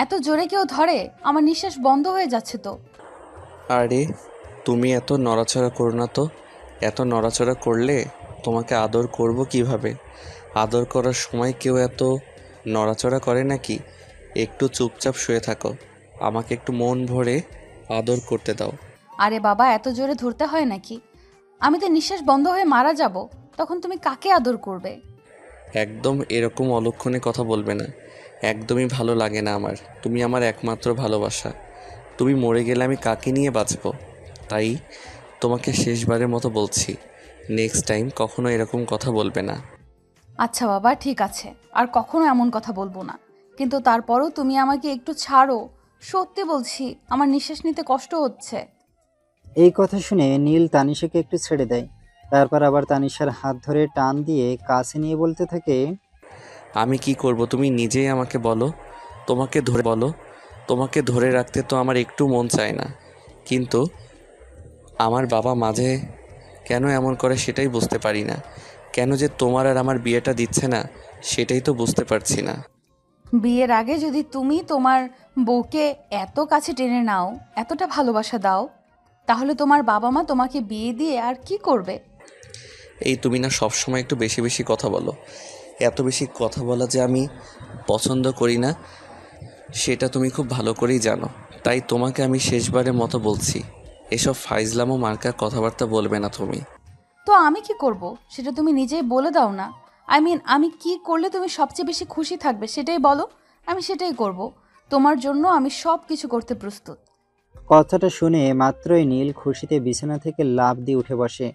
এত জোরে কেউ ধরে? আমার নিঃশ্বাস বন্ধ হয়ে যাচ্ছে তো। আরে তুমি এত নড়াচড়া করো না তো। এত নড়াচড়া করলে তোমাকে আদর করব কিভাবে? আদর করার সময় কেউ এত নড়াচড়া করে নাকি? একটু চুপচাপ শুয়ে থাকো, আমাকে একটু মন ভরে আদর করতে দাও। আরে বাবা, এত জোরে ধরতে হয় নাকি? আমি তো নিঃশ্বাস বন্ধ হয়ে মারা যাব। তখন তুমি কাকে আদর করবে? একদম এরকম অলক্ষণে কথা বলবে না। একদমই ভালো লাগে না আমার। তুমি আমার একমাত্র ভালোবাসা। তুমি মরে গেলে আমি কাকে নিয়ে বাঁচব? তাই তোমাকে শেষবারের মতো বলছি, নেক্সট টাইম কখনো এরকম কথা বলবে না। আচ্ছা বাবা, ঠিক আছে, আর কখনো এমন কথা বলবো না। কিন্তু তারপরও তুমি আমাকে একটু ছাড়ো। সত্যি বলছি, আমার নিঃশ্বাস নিতে কষ্ট হচ্ছে। এই কথা শুনে নীল তানিশাকে একটু ছেড়ে দেয়। তারপর আবার তানিশার হাত ধরে টান দিয়ে কাছে নিয়ে বলতে থাকে, আমি কি করব তুমি নিজেই আমাকে বলো। তোমাকে ধরে রাখতে তো আমার একটু মন চায় না, কিন্তু আমার বাবা মাঝে কেন এমন করে সেটাই বুঝতে পারি না। কেন যে তোমার আর আমার বিয়েটা দিচ্ছে না সেটাই তো বুঝতে পারছি না। বিয়ের আগে যদি তুমি তোমার বউকে এত কাছে টেনে নাও, এতটা ভালোবাসা দাও, তাহলে তোমার বাবা মা তোমাকে বিয়ে দিয়ে আর কি করবে? এই তুমি না সবসময় একটু বেশি বেশি কথা বলো। এত বেশি কথা বলা যে আমি পছন্দ করি না সেটা তুমি খুব ভালো করেই জানো। তাই তোমাকে আমি শেষবারের মতো বলছি, এসব ফাইজলামো মার্কা কথাবার্তা বলবে না তুমি। তো আমি কি করব সেটা তুমি নিজেই বলে দাও না। আমি কি করলে তুমি সবচেয়ে বেশি খুশি থাকবে সেটাই বলো। আমি সেটাই করব। তোমার জন্য আমি সব কিছু করতে প্রস্তুত। কথাটা শুনে মাত্রই নীল খুশিতে বিছানা থেকে লাফ দিয়ে উঠে বসে।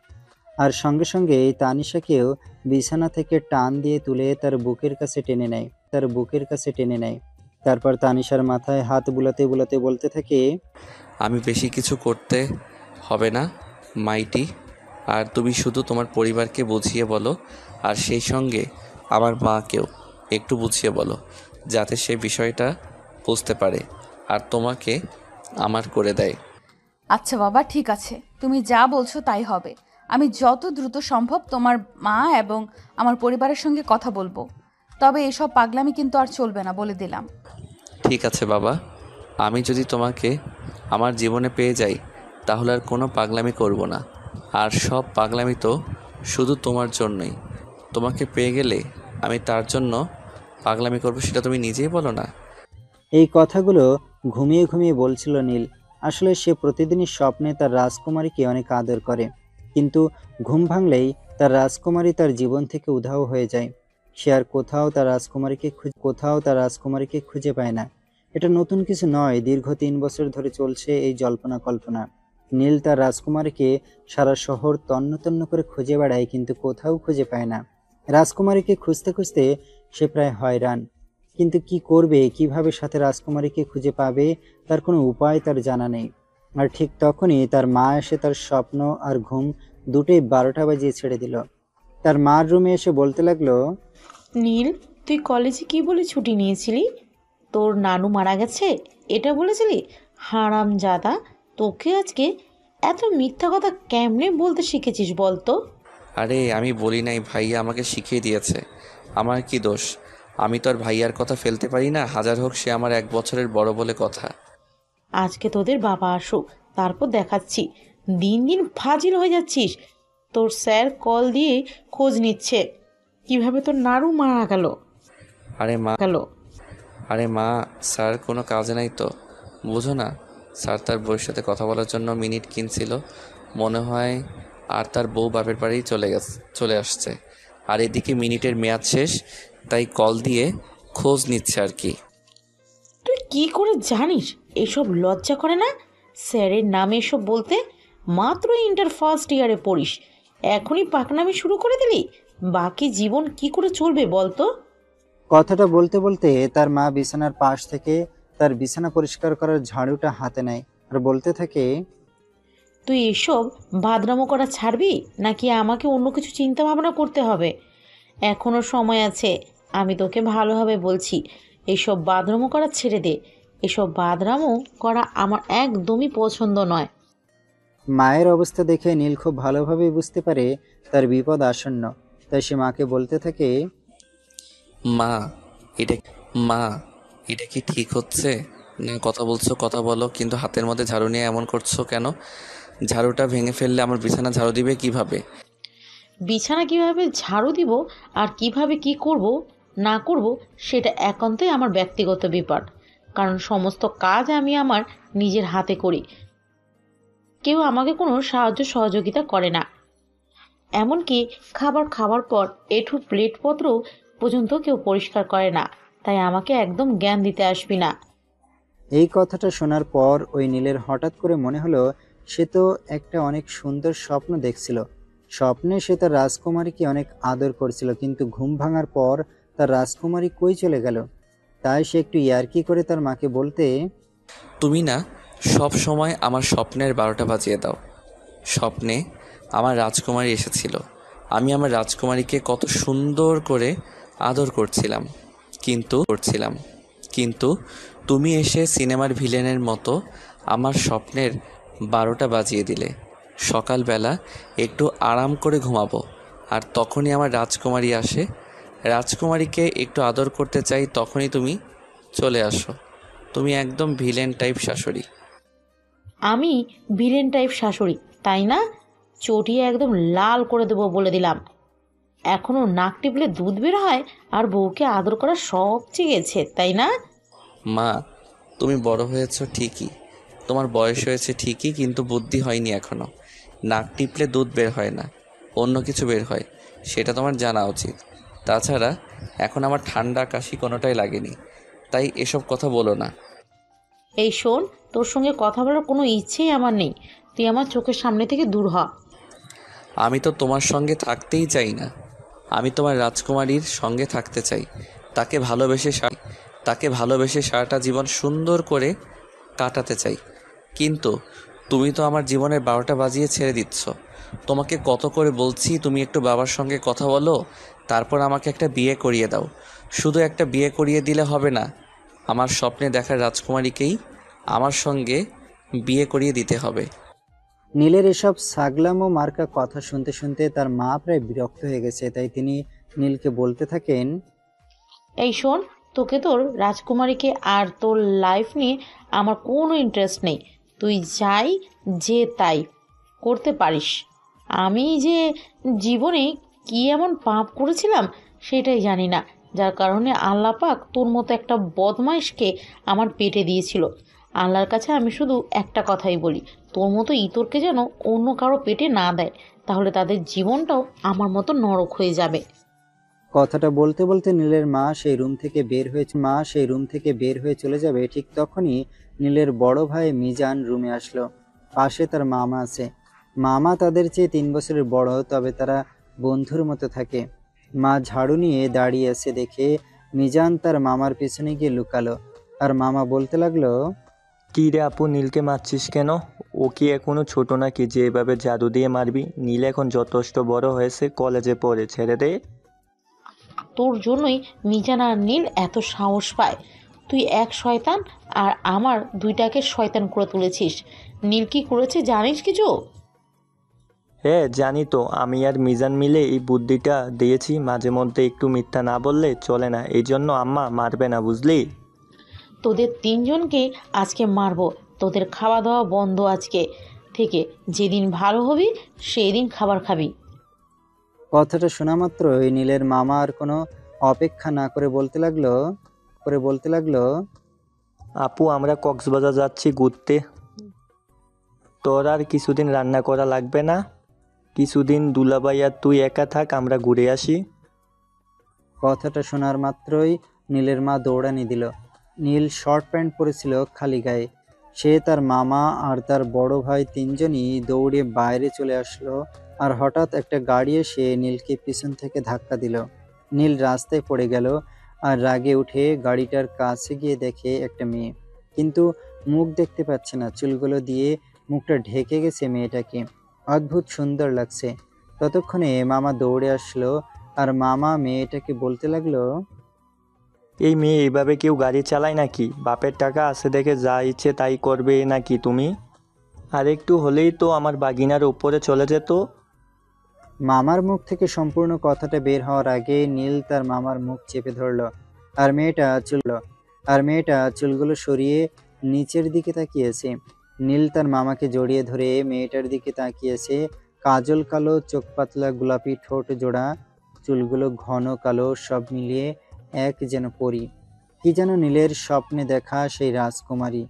আর সঙ্গে সঙ্গে তানিশাকেও বিছানা থেকে টান দিয়ে তুলে তার বুকের কাছে টেনে নেয়। তারপর তানিশার মাথায় হাত বুলাতে বুলাতে বলতে থাকে, আমি বেশি কিছু করতে হবে না মাইটি। আর তুমি শুধু তোমার পরিবারকে বুঝিয়ে বলো, আর সেই সঙ্গে আমার মাকেও একটু বুঝিয়ে বলো, যাতে সে বিষয়টা বুঝতে পারে আর তোমাকে আমার করে দেয়। আচ্ছা বাবা, ঠিক আছে, তুমি যা বলছো তাই হবে। আমি যত দ্রুত সম্ভব তোমার মা এবং আমার পরিবারের সঙ্গে কথা বলবো। তবে এসব পাগলামি কিন্তু আর চলবে না, বলে দিলাম। ঠিক আছে বাবা, আমি যদি তোমাকে আমার জীবনে পেয়ে যাই তাহলে আর কোনো পাগলামি করব না। আর সব পাগলামি তো শুধু তোমার জন্যই। তোমাকে পেয়ে গেলে আমি তার জন্য পাগলামি করব, সেটা তুমি নিজেই বলো না। এই কথাগুলো ঘুমিয়ে ঘুমিয়ে বলছিল নীল। আসলে সে প্রতিদিনই স্বপ্নে তার রাজকুমারীকে অনেক আদর করে, কিন্তু ঘুম ভাঙলেই তার রাজকুমারী তার জীবন থেকে উধাও হয়ে যায়। সে আর কোথাও তার রাজকুমারীকে খুঁজে পায় না। এটা নতুন কিছু নয়, দীর্ঘ 3 বছর ধরে চলছে এই জল্পনা কল্পনা। নীল তার রাজকুমারীকে সারা শহর তন্ন তন্ন করে খুঁজে বেড়ায়, কিন্তু কোথাও খুঁজে পায় না। রাজকুমারীকে খুঁজতে খুঁজতে সে প্রায় হয়রান। কিন্তু কি করবে, কিভাবে সাথে রাজকুমারীকে খুঁজে পাবে, তার কোনো উপায় তার জানা নেই। আর ঠিক তখনই তার মা এসে তার স্বপ্ন আর ঘুম দুটোই 12টা বাজিয়ে ছেড়ে দিল। তার মার রুমে এসে বলতে লাগলো, নীল, তুই কলেজে কি বলে ছুটি নিয়েছিলি? তোর নানু মারা গেছে এটা বলেছিলি? হারামজাদা, তোকে আজকে এত মিথ্যা কথা কেমনে বলতে শিখেছিস বলতো? আরে আমি বলি নাই, ভাইয়া আমাকে শিখিয়ে দিয়েছে। আমার কি দোষ? আমি তো আর ভাইয়ার কথা ফেলতে পারি না, হাজার হোক সে আমার 1 বছরের বড় বলে কথা। আজকে তোদের বাবা আসুক, তারপর দেখাচ্ছি। দিন দিন ফাজিল হয়ে যাচ্ছিস। তোর স্যার কল দিয়ে খোঁজ নিচ্ছে কিভাবে তোর নাড়ু মারা গেল। আরে মা আরে মা, স্যার কোনো কাজে নাই তো, বুঝো না। স্যার তার বউয়ের সাথে কথা বলার জন্য মিনিট কিনছিল মনে হয়, আর তার বউ বাপের বাড়ি চলে আসছে। আর এদিকে মিনিটের মেয়াদ শেষ, তাই কল দিয়ে খোঁজ নিচ্ছে আর কি। তুই কি করে জানিস? এসব লজ্জা করে না স্যারের নামে এসব বলতে? মাত্র ইন্টার ফার্স্ট ইয়ারে পড়িস, এখনই পাকনামি শুরু করে দিলি? বাকি জীবন কি করে চলবে বলতো? কথাটা বলতে বলতে তার মা বিছানার পাশ থেকে তার বিছানা পরিষ্কার করার ঝাড়ুটা হাতে নেয় আর বলতে থাকে, তুই এসব বাদরামো করা ছাড়বি, নাকি আমাকে অন্য কিছু চিন্তা ভাবনা করতে হবে? এখনো সময় আছে। আমি তোকে ভালোভাবে বলছি, এসব বাদরামো করা ছেড়ে দে। এসব বাদরামো করা আমার একদমই পছন্দ নয়। মায়ের অবস্থা দেখে নীল খুব ভালোভাবেই বুঝতে পারে তার বিপদ আসন্ন। তাই সে মাকে বলতে থাকে, মা এটা মা এটা কি ঠিক হচ্ছে? না কথা বলছো কথা বলো, কিন্তু হাতের মধ্যে ঝাড়ু নিয়ে এমন করছো কেন? ঝাড়ুটা ভেঙে ফেললে আমার বিছানা ঝাড়ু দিবে কিভাবে? বিছানা কিভাবে ঝাড়ু দিব আর কিভাবে কি করব না করব সেটা একান্তই আমার ব্যক্তিগত ব্যাপার। কারণ সমস্ত কাজ আমি আমার নিজের হাতে করি, কেউ আমাকে কোনো সাহায্য সহযোগিতা করে না। এমনকি খাবার খাওয়ার পর এঁঠো প্লেটপত্র পর্যন্ত কেউ পরিষ্কার করে না। তাই আমাকে একদম জ্ঞান দিতে আসবি না। এই কথাটা শোনার পর ওই নীলের হঠাৎ করে মনে হলো সে তো একটা অনেক সুন্দর স্বপ্ন দেখছিল। স্বপ্নে সে তার রাজকুমারীকে অনেক আদর করছিল, কিন্তু ঘুম ভাঙার পর তার রাজকুমারী কই চলে গেল। তাই সে একটু ইয়ার্কি করে তার মাকে বলতে, তুমি না সব সময় আমার স্বপ্নের 12টা বাজিয়ে দাও। স্বপ্নে আমার রাজকুমারী এসেছিল, আমি আমার রাজকুমারীকে কত সুন্দর করে আদর করছিলাম, কিন্তু তুমি এসে সিনেমার ভিলেনের মতো আমার স্বপ্নের 12টা বাজিয়ে দিলে। সকালবেলা একটু আরাম করে ঘুমাবো, আর তখনই আমার রাজকুমারী আসে। রাজকুমারীকে একটু আদর করতে চাই, তখনই তুমি চলে আসো। তুমি একদম ভিলেন টাইপ শাশুড়ি। আমি ভিলেন টাইপ শাশুড়ি, তাই না? চটিয়ে একদম লাল করে দেবো বলে দিলাম। এখনো নাক টিপলে দুধ বের হয় আর বউকে আদর করা সব গেছে, তাই না? মা, তুমি বড় হয়েছো ঠিকই, তোমার বয়স হয়েছে ঠিকই, কিন্তু বুদ্ধি হয়নি এখনো। নাক টিপলে দুধ বের হয় না, অন্য কিছু বের হয়, সেটা তোমার জানা উচিত। তাছাড়া এখন আমার ঠান্ডা কাশি কোনোটাই লাগেনি, তাই এসব কথা বলো না। এই শোন, তোর সঙ্গে কথা বলার কোনো ইচ্ছেই আমার নেই। তুই আমার চোখের সামনে থেকে দূর হ। আমি তো তোমার সঙ্গে থাকতেই চাই না, আমি তোমার রাজকুমারীর সঙ্গে থাকতে চাই। তাকে ভালোবেসে সারাটা জীবন সুন্দর করে কাটাতে চাই। কিন্তু তুমি তো আমার জীবনের 12টা বাজিয়ে ছেড়ে দিচ্ছ। তোমাকে কত করে বলছি তুমি একটু বাবার সঙ্গে কথা বলো, তারপর আমাকে একটা বিয়ে করিয়ে দাও। শুধু একটা বিয়ে করিয়ে দিলে হবে না, আমার স্বপ্নে দেখা রাজকুমারীকেই আমার সঙ্গে বিয়ে করিয়ে দিতে হবে। নীলের এসব ছাগলাম ও মার্কা কথা শুনতে শুনতে তার মা প্রায় বিরক্ত হয়ে গেছে। তাই তিনি নীলকে বলতে থাকেন, এই শোন, তোকে তোর রাজকুমারীকে আর তোর লাইফ নিয়ে আমার কোনো ইন্টারেস্ট নেই। তুই যাই যে তাই করতে পারিস। আমি যে জীবনে কি এমন পাপ করেছিলাম সেটাই জানি না, যার কারণে আল্লাহ পাক তোর মতো একটা বদমাইশকে আমার পেটে দিয়েছিল। আল্লাহর কাছে আমি শুধু একটা কথাই বলি, তোর মতো ইতরকে যেন অন্য কারো পেটে না দেয়, তাহলে তাদের জীবনটাও আমার মতো নরক হয়ে যাবে। কথাটা বলতে বলতে নীলের মা সেই রুম থেকে বের হয়ে চলে যাবে। ঠিক তখনই নীলের বড় ভাই মিজান রুমে আসলো। পাশে তার মামা আছে। মামা তাদের চেয়ে 3 বছরের বড়, তবে তারা বন্ধুর মতো থাকে। মা ঝাড়ু নিয়ে দাঁড়িয়ে আছে দেখে মিজান তার মামার পেছনে গিয়ে লুকালো। আর মামা বলতে লাগলো, কী রে আপু, নীলকে মারছিস কেন? ও কি এখনো ছোট নাকি যে এভাবে জাদু দিয়ে মারবি? নীল এখন যথেষ্ট বড় হয়েছে, কলেজে পড়ে, ছেড়ে দে। তোর জন্যই মিজান আর নীল এত সাহস পায়। তুই এক শয়তান আর আমার দুইটাকে শয়তান করে তুলেছিস। নীল কি করেছে জানিস কিছু? হ্যাঁ জানি তো, আমি আর মিজান মিলে এই বুদ্ধিটা দিয়েছি। মাঝে মধ্যে একটু মিথ্যা না বললে চলে না, এই জন্য আম্মা মারবে না, বুঝলি? তোদের তিনজনকে আজকে মারবো। তোদের খাওয়া দাওয়া বন্ধ আজকে থেকে। যেদিন ভালো হবি সেই দিন খাবার খাবি। কথাটা শোনা মাত্রই নীলের মামা আর কোনো অপেক্ষা না করে বলতে লাগলো, আপু আমরা কক্সবাজার যাচ্ছি ঘুরতে, তোর আর কিছুদিন রান্না করা লাগবে না। কিছুদিন দুলাভাই আর তুই একা থাক, আমরা ঘুরে আসি। কথাটা শোনার মাত্রই নীলের মা দৌড়ানি দিল। নীল শর্ট প্যান্ট পরেছিল খালি গায়ে। সে, তার মামা আর তার বড় ভাই তিনজনই দৌড়ে বাইরে চলে আসলো। আর হঠাৎ একটা গাড়ি এসে নীলকে পিছন থেকে ধাক্কা দিল। নীল রাস্তায় পড়ে গেল আর রাগে উঠে গাড়িটার কাছে গিয়ে দেখে একটা মেয়ে, কিন্তু মুখ দেখতে পাচ্ছে না। চুলগুলো দিয়ে মুখটা ঢেকে গেছে মেয়েটাকে। অদ্ভুত সুন্দর লাগছে। ততক্ষণে মামা দৌড়ে আসলো আর মামা মেয়েটাকে বলতে লাগলো, এই মেয়ে এইভাবে কেউ গাড়ি চালায় নাকি? বাপের টাকা আছে দেখে যা ইচ্ছে তাই করবে নাকি তুমি? আর একটু হলেই তো আমার বাগিনার উপরে চলে যেত। মামার মুখ থেকে সম্পূর্ণ কথাটা বের হওয়ার আগে নীল তার মামার মুখ চেপে ধরলো আর মেয়েটা চলল। আর মেয়েটা চুলগুলো সরিয়ে নিচের দিকে তাকিয়েছে। নীল তার মামাকে জড়িয়ে ধরে মেয়েটার দিকে তাকিয়েছে। কাজল কালো, চোখ পাতলা, গোলাপি ঠোঁট জোড়া, চুলগুলো ঘন কালো, সব মিলিয়ে এক যেন পরী। কি যেন নীলের স্বপ্নে দেখা সেই রাজকুমারী।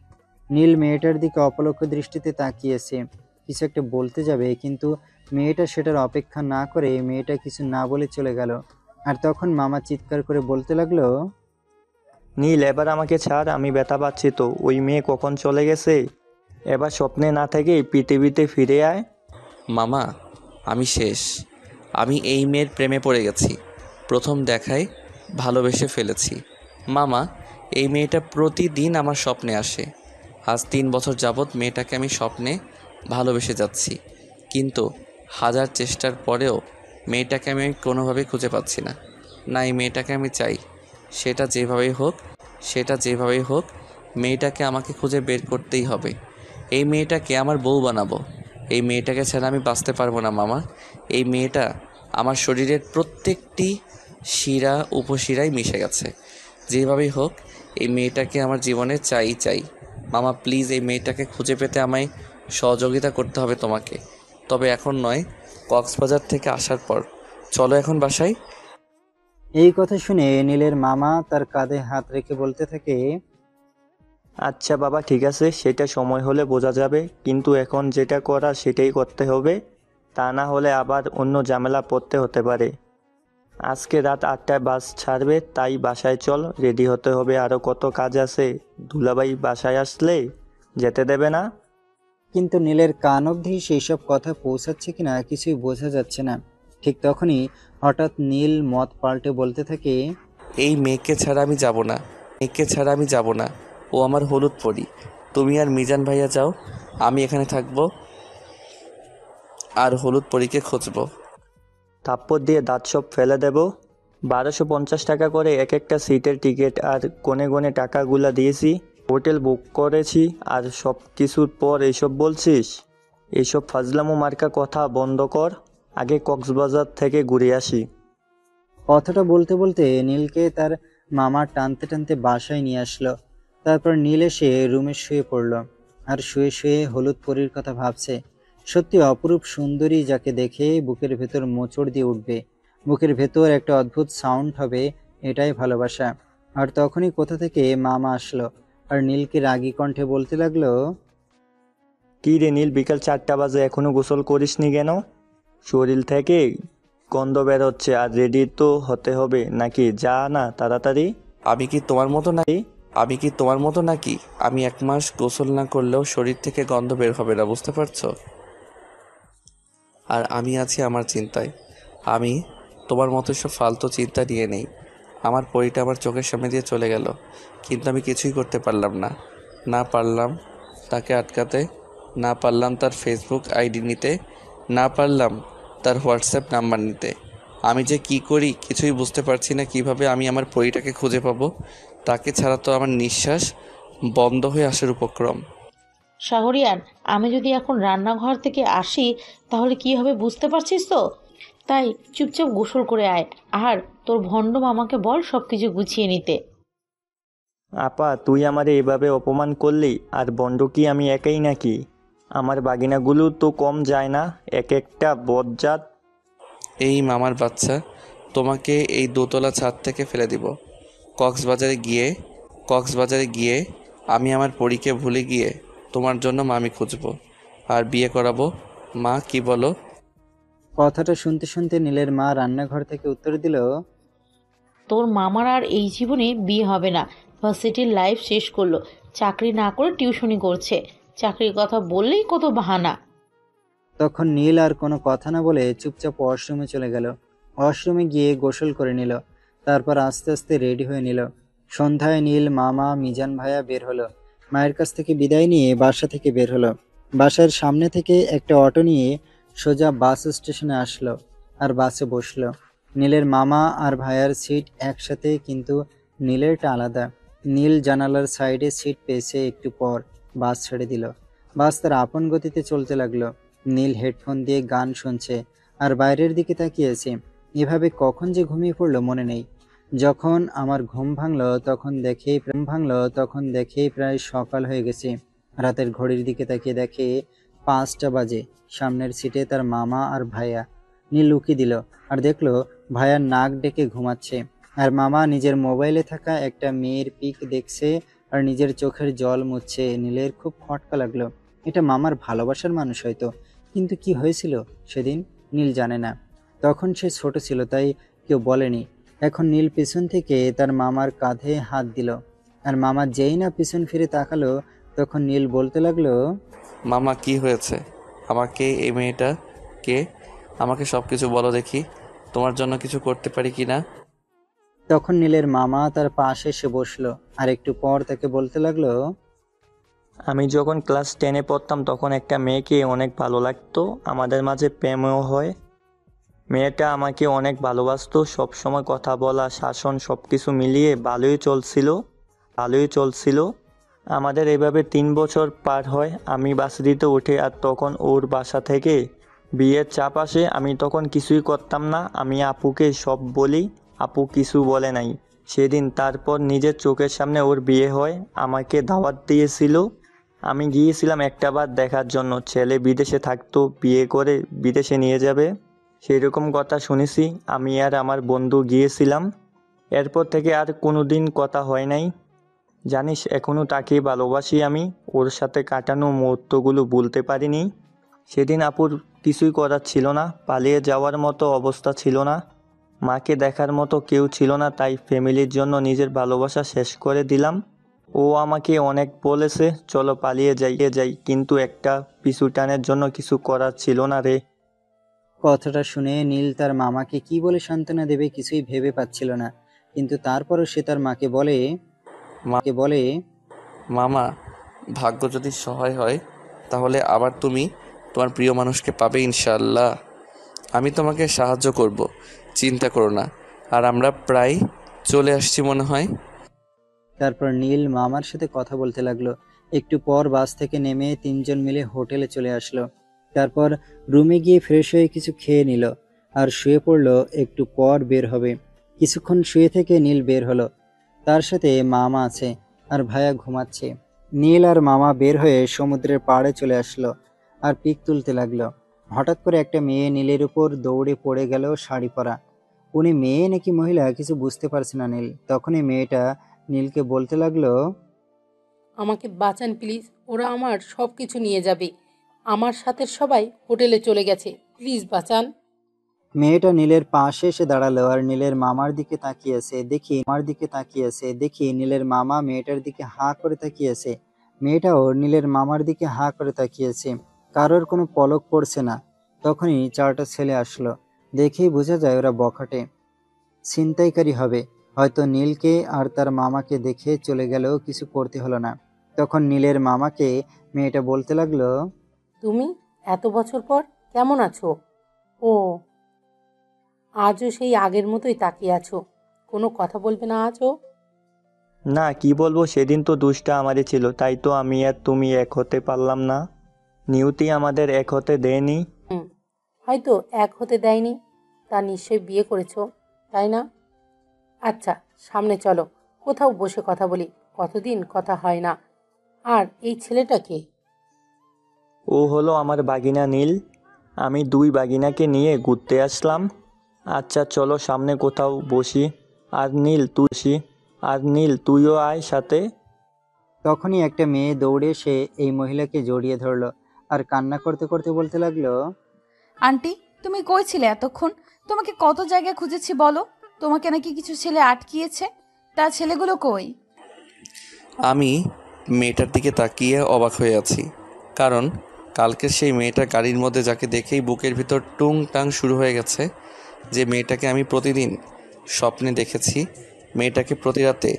নীল মেয়েটার দিকে অপলক দৃষ্টিতে তাকিয়েছে, কিছু একটা বলতে যাবে, কিন্তু মেয়েটা সেটার অপেক্ষা না করে মেয়েটা কিছু না বলে চলে গেল। আর তখন মামা চিৎকার করে বলতে লাগলো, নীল এবার আমাকে ছাড়, আমি ব্যথা পাচ্ছি তো। ওই মেয়ে কখন চলে গেছে, এবার স্বপ্নে না থেকেই পৃথিবীতে ফিরে আয়। মামা, আমি শেষ। আমি এই মেয়ের প্রেমে পড়ে গেছি। প্রথম দেখায় ভালোবেসে ফেলেছি। মামা, এই মেয়েটা প্রতিদিন আমার স্বপ্নে আসে। আজ 3 বছর যাবৎ মেয়েটাকে আমি স্বপ্নে ভালোবেসে যাচ্ছি, কিন্তু হাজার চেষ্টার পরেও মেয়েটাকে আমি কোনোভাবে খুঁজে পাচ্ছি না। না, এই মেয়েটাকে আমি চাই। সেটা যেভাবেই হোক, সেটা যেভাবেই হোক, মেয়েটাকে আমাকে খুঁজে বের করতেই হবে। এই মেয়েটাকে আমার বউ বানাবো। এই মেয়েটাকে ছাড়া আমি বাঁচতে পারবো না মামা। এই মেয়েটা আমার শরীরের প্রত্যেকটি শিরা উপশিরায় মিশে গেছে। যেভাবেই হোক, এই মেয়েটাকে আমার জীবনে চাই। মামা প্লিজ, এই মেয়েটাকে খুঁজে পেতে আমায় সহযোগিতা করতে হবে তোমাকে। তবে এখন নয়, কক্সবাজার থেকে আসার পর। চলো এখন বাসায়। এই কথা শুনে নীলের মামা তার কাঁধে হাত রেখে বলতে থাকে, আচ্ছা বাবা, ঠিক আছে, সেটা সময় হলে বোঝা যাবে, কিন্তু এখন যেটা করা সেটাই করতে হবে। তা না হলে আবার অন্য ঝামেলা পড়তে হতে পারে। আজকে রাত 8টায় বাস ছাড়বে, তাই বাসায় চল, রেডি হতে হবে, আরও কত কাজ আছে। দুলাভাই বাসায় আসলে যেতে দেবে না। কিন্তু নীলের কান অবধি সেই সব কথা পৌঁছাচ্ছে কিনা কিছুই বোঝা যাচ্ছে না। ঠিক তখনই হঠাৎ নীল মত পাল্টে বলতে থাকে, এই মেয়েকে ছাড়া আমি যাব না। মেয়েকে ছাড়া আমি যাব না। ও আমার হলুদ পরি। তুমি আর মিজান ভাইয়া যাও, আমি এখানে থাকবো আর হলুদ পরীকে খুঁজবো। থাপ্পড় দিয়ে দাঁত সব ফেলে দেব। 1250 টাকা করে এক একটা সিটের টিকিট আর কোণে কোণে টাকাগুলা দিয়েছি। হোটেল বুক করেছি, আর সব কিছুর পর এইসব বলছিস? এইসব ফাজলামো মার্কা কথা বন্ধ কর, আগে কক্সবাজার থেকে ঘুরে আসি। কথাটা বলতে বলতে নীলকে তার মামা টানতে টানতে বাসায় নিয়ে আসলো। তারপর নীল এসে রুমে শুয়ে পড়লো। আর শুয়ে শুয়ে হলুদ পরীর কথা ভাবছে। সত্যি অপরূপ সুন্দরী, যাকে দেখে বুকের ভেতর মোচড় দিয়ে উঠবে, বুকের ভেতর একটা অদ্ভুত সাউন্ড হবে। এটাই ভালোবাসা। আর তখনই কোথা থেকে মামা আসলো, আর নীলকে রাগী কণ্ঠে বলতে লাগলো, কী রে নীল, বিকাল 4টা বাজে, এখনো গোসল করিসনি কেন? শরীর থেকে গন্ধ বেরোচ্ছে, আর রেডি তো হতে হবে নাকি? যা না তাড়াতাড়ি। আমি কি তোমার মতো নাকি? আমি 1 মাস গোসল না করলেও শরীর থেকে গন্ধ বের হবে না, বুঝতে পারছো? আর আমি আছি আমার চিন্তায়। আমি তোমার মতো সব ফালতু চিন্তা নিয়ে নেই। আমার পরিটা আমার চোখের সামনে দিয়ে চলে গেল, কিন্তু আমি কিছুই করতে পারলাম না। না পারলাম তাকে আটকাতে, না পারলাম তার ফেসবুক আইডি নিতে, না পারলাম তার হোয়াটসঅ্যাপ নাম্বার নিতে। আমি যে কি করি কিছুই বুঝতে পারছি না। কিভাবে আমি আমার পরিটাকে খুঁজে পাবো? তাকে ছাড়া তো আমার নিঃশ্বাস বন্ধ হয়ে আসার উপক্রম। শাহরিয়ার, আমি যদি এখন রান্নাঘর থেকে আসি তাহলে কি হবে বুঝতে পারছিস তো? তাই চুপচাপ গোসল করে আয়, আর তোর ভণ্ড মামাকে বল সব কিছু গুছিয়ে নিতে। আপা, তুই আমারে এভাবে অপমান করলি, আর বন্ড কি আমি একাই নাকি? আমার বাগিনাগুলো তো কম যায় না, এক একটা বজ্জাত। এই মামার বাচ্চা, তোমাকে এই দোতলা ছাদ থেকে ফেলে দিব। কক্সবাজারে গিয়ে আমি আমার পরীকে ভুলে গিয়ে তোমার জন্য মামি খুঁজবো আর বিয়ে করাবো। মা, কি বলো? কথাটা শুনতে শুনতে নীলের মা রান্নাঘর থেকে উত্তর দিল, তোর মামার আর এই জীবনে বিয়ে হবে না। ভার্সিটির লাইফ শেষ করলো, চাকরি না করে টিউশনি করছে। চাকরির কথা বললেই কত বাহানা। তখন নীল আর কোনো কথা না বলে চুপচাপ ওয়াশরুমে চলে গেল। ওয়াশরুমে গিয়ে গোসল করে নিল। তারপর আস্তে আস্তে রেডি হয়ে নিল। সন্ধ্যায় নীল, মামা, মিজান ভাইয়া বের হলো। মায়ের কাছ থেকে বিদায় নিয়ে বাসা থেকে বের হলো। বাসার সামনে থেকে একটা অটো নিয়ে সোজা বাস স্টেশনে আসলো, আর বাসে বসলো। নীলের মামা আর ভাইয়ার সিট একসাথে, কিন্তু নীলেরটা আলাদা। নীল জানালার সাইডে সিট পেয়েছে। একটু পর বাস ছেড়ে দিল। বাস তার আপন গতিতে চলতে লাগলো। নীল হেডফোন দিয়ে গান শুনছে আর বাইরের দিকে তাকিয়েছে। এভাবে কখন যে ঘুমিয়ে পড়লো মনে নেই। যখন আমার ঘুম ভাঙলো তখন দেখেই প্রায় সকাল হয়ে গেছে। রাতের ঘড়ির দিকে তাকিয়ে দেখে 5টা বাজে। সামনের সিটে তার মামা আর ভাইয়া। নীল উকি দিল আর দেখলো ভাইয়া নাক ডেকে ঘুমাচ্ছে, আর মামা নিজের মোবাইলে থাকা একটা মেয়ের পিক দেখছে আর নিজের চোখের জল মুছছে। নীলের খুব খটকা লাগলো। এটা মামার ভালোবাসার মানুষ হয়তো, কিন্তু কি হয়েছিল সেদিন নীল জানে না। তখন সে ছোট ছিল, তাই কেউ বলেনি। এখন নীল পিছন থেকে তার মামার কাঁধে হাত দিল, আর মামা যেই না পিছন ফিরে তাকালো তখন নীল বলতে লাগলো, মামা কি হয়েছে? আমাকে এই মেয়েটা কে? আমাকে সব কিছু বলো দেখি, তোমার জন্য কিছু করতে পারি কি না। তখন নীলের মামা তার পাশে এসে বসলো, আর একটু পর তাকে বলতে লাগলো, আমি যখন ক্লাস 10-এ পড়তাম তখন একটা মেয়েকে অনেক ভালো লাগতো, আমাদের মাঝে প্রেমও হয়। মেয়েটা আমাকে অনেক ভালোবাসতো, সবসময় কথা বলা, শাসন সব কিছু মিলিয়ে ভালোই চলছিল। আমাদের এভাবে 3 বছর পার হয়। আমি ভার্সিটিতে উঠে আর তখন ওর বাসা থেকে বিয়ের চাপ আসে। আমি তখন কিছুই করতাম না। আমি আপুকে সব বলি, আপু কিছু বলে নাই সেদিন। তারপর নিজের চোখের সামনে ওর বিয়ে হয়। আমাকে দাওয়াত দিয়েছিল, আমি গিয়েছিলাম একটা বার দেখার জন্য। ছেলে বিদেশে থাকতো, বিয়ে করে বিদেশে নিয়ে যাবে সেরকম কথা শুনেছি। আমি আর আমার বন্ধু গিয়েছিলাম। এরপর থেকে আর কোনোদিন কথা হয় নাই। জানিস, এখনও তাকে ভালোবাসি আমি। ওর সাথে কাটানো মুহূর্তগুলো ভুলতে পারিনি। সেদিন আপুর কিছুই করার ছিল না, পালিয়ে যাওয়ার মতো অবস্থা ছিল না, মাকে দেখার মতো কেউ ছিল না, তাই ফ্যামিলির জন্য নিজের ভালোবাসা শেষ করে দিলাম। ও আমাকে অনেক বলেছে চলো পালিয়ে যাই, কিন্তু একটা পিছু টানের জন্য কিছু করার ছিল না রে। কথাটা শুনে নীল তার মামাকে কি বলে সান্ত্বনা দেবে কিছুই ভেবে পাচ্ছিল না। কিন্তু তারপরও সে তার মাকে বলে, মামা, ভাগ্য যদি সহায় হয় তাহলে আবার তুমি তোমার প্রিয় মানুষকে পাবে ইনশাআল্লাহ। আমি তোমাকে সাহায্য করব, চিন্তা করো না। আর আমরা প্রায় চলে আসছি মনে হয়। তারপর নীল মামার সাথে কথা বলতে লাগলো। একটু পর বাস থেকে নেমে তিনজন মিলে হোটেলে চলে আসলো। তারপর রুমে গিয়ে ফ্রেশ হয়ে কিছু খেয়ে নিল আর শুয়ে পড়লো। একটু পর বের হবে। কিছুক্ষণ শুয়ে থেকে নীল বের হলো। তার সাথে মামা আছে আর ভাইয়া ঘুমাচ্ছে। নীল আর মামা বের হয়ে সমুদ্রের পাড়ে চলে আসলো আর পিক তুলতে লাগলো। হঠাৎ করে একটা মেয়ে নীলের উপর দৌড়ে পড়ে গেল, শাড়ি পরা। উনি মেয়ে নাকি মহিলা কিছু বুঝতে পারছে না নীল। তখনই মেয়েটা নীলকে বলতে লাগলো, আমাকে বাঁচান প্লিজ, ওরা আমার সব কিছু নিয়ে যাবে। আমার সাথে সবাই হোটেলে চলে গেছে, প্লিজ বাঁচান। মেয়েটা নীলের পাশে এসে দাঁড়ালো আর নীলের মামার দিকে তাকিয়েছে। দেখি নীলের মামা মেয়েটার দিকে হাঁ করে তাকিয়েছে। মেয়েটাও নীলের মামার দিকে হাঁ করে তাকিয়েছে। কারোর কোনো পলক পড়ছে না। তখনই 4টা ছেলে আসলো। দেখেই বোঝা যায় ওরা বখাটে ছিনতাইকারী হবে। হয়তো নীলকে আর তার মামাকে দেখে চলে গেলেও কিছু করতে হলো না। তখন নীলের মামাকে মেয়েটা বলতে লাগলো, তুমি এত বছর পর কেমন আছো? ও, আজও সেই আগের মতোই তাকিয়ে আছো, কোনো কথা বলবে না আজও? না, কি বলবো, সেদিন তো দুষ্টা আমারই ছিল, তাই তো আমি আর তুমি এক হতে পারলাম না। নিয়তি আমাদের এক হতে দেয়নি। হয়তো এক হতে দেয়নি, তা নিশ্চয়ই বিয়ে করেছো, তাই না? আচ্ছা, সামনে চলো, কোথাও বসে কথা বলি, কতদিন কথা হয় না। আর এই ছেলেটাকে? ও হলো আমার বাগিনা নীল। আমি 2 বাগিনাকে নিয়ে ঘুরতে আসলাম। আচ্ছা চলো সামনে কোথাও বসি। আর নীল তুইও আয় সাথে। তখনই একটা মেয়ে দৌড়ে এসে এই মহিলাকে জড়িয়ে ধরলো আর কান্না করতে করতে বলতে লাগলো, আন্টি, তুমি কই ছিলে এতক্ষণ? তোমাকে কত জায়গায় খুঁজেছি বলো। তোমাকে নাকি কিছু ছেলে আটকিয়েছে, তা ছেলেগুলো কই? আমি মেয়েটার দিকে তাকিয়ে অবাক হয়ে আছি, কারণ কালকের সেই মেয়েটা গাড়ির মধ্যে যাকে দেখেই বুকের ভিতর টুং টাং শুরু হয়ে গেছে, যে মেয়েটাকে আমি প্রতিদিন স্বপ্নে দেখেছি, মেয়েটাকে প্রতি রাতে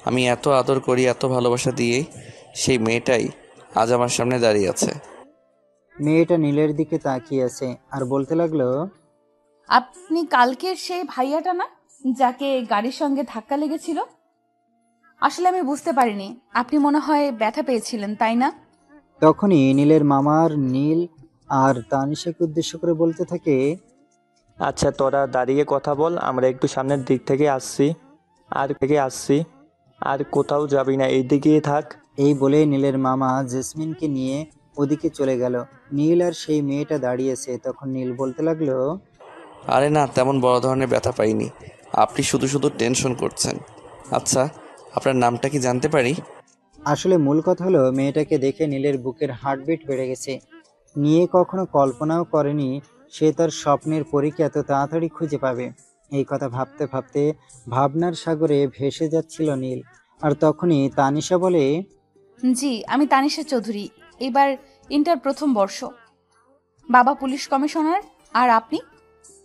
আমি এত আদর করি, এত ভালোবাসা দিয়েই সেই মেয়েটাই আজ আমার সামনে দাঁড়িয়ে আছে। মেয়েটা নীলের দিকে তাকিয়ে আছে আর বলতে লাগলো, আপনি কালকের সেই ভাইয়াটা না, যাকে গাড়ির সঙ্গে ধাক্কা লেগেছিল? আসলে আমি বুঝতে পারিনি, আপনি মনে হয় ব্যথা পেয়েছিলেন, তাই না? তখনই নীলের মামার নীল আর তানিশাকে উদ্দেশ্য করে বলতে থাকে, আচ্ছা তোরা দাঁড়িয়ে কথা বল, আমরা একটু সামনের দিক থেকে আসছি। আর থেকে আসছি, আর কোথাও যাবি না, এইদিকেই থাক। এই বলে নীলের মামা জেসমিনকে নিয়ে ওদিকে চলে গেল। নীল আর সেই মেয়েটা দাঁড়িয়েছে। তখন নীল বলতে লাগলো, আরে না, তেমন বড় ধরনের ব্যথা পাইনি। আপনি শুধু শুধু টেনশন করছেন। আচ্ছা, আপনার নামটা কি জানতে পারি? আসলে মূল কথা হলো মেয়েটাকে দেখে নীলের বুকের হার্টবিট বেড়ে গেছে। নিয়ে কখনো কল্পনাও করেনি সে তার স্বপ্নের পরীকে এত তাড়াতাড়ি খুঁজে পাবে। এই কথা ভাবতে ভাবতে ভাবনার সাগরে ভেসে যাচ্ছিল নীল। আর তখনই তানিশা বলে, জি, আমি তানিশা চৌধুরী, এবার ইন্টার প্রথম বর্ষ। বাবা পুলিশ কমিশনার। আর আপনি?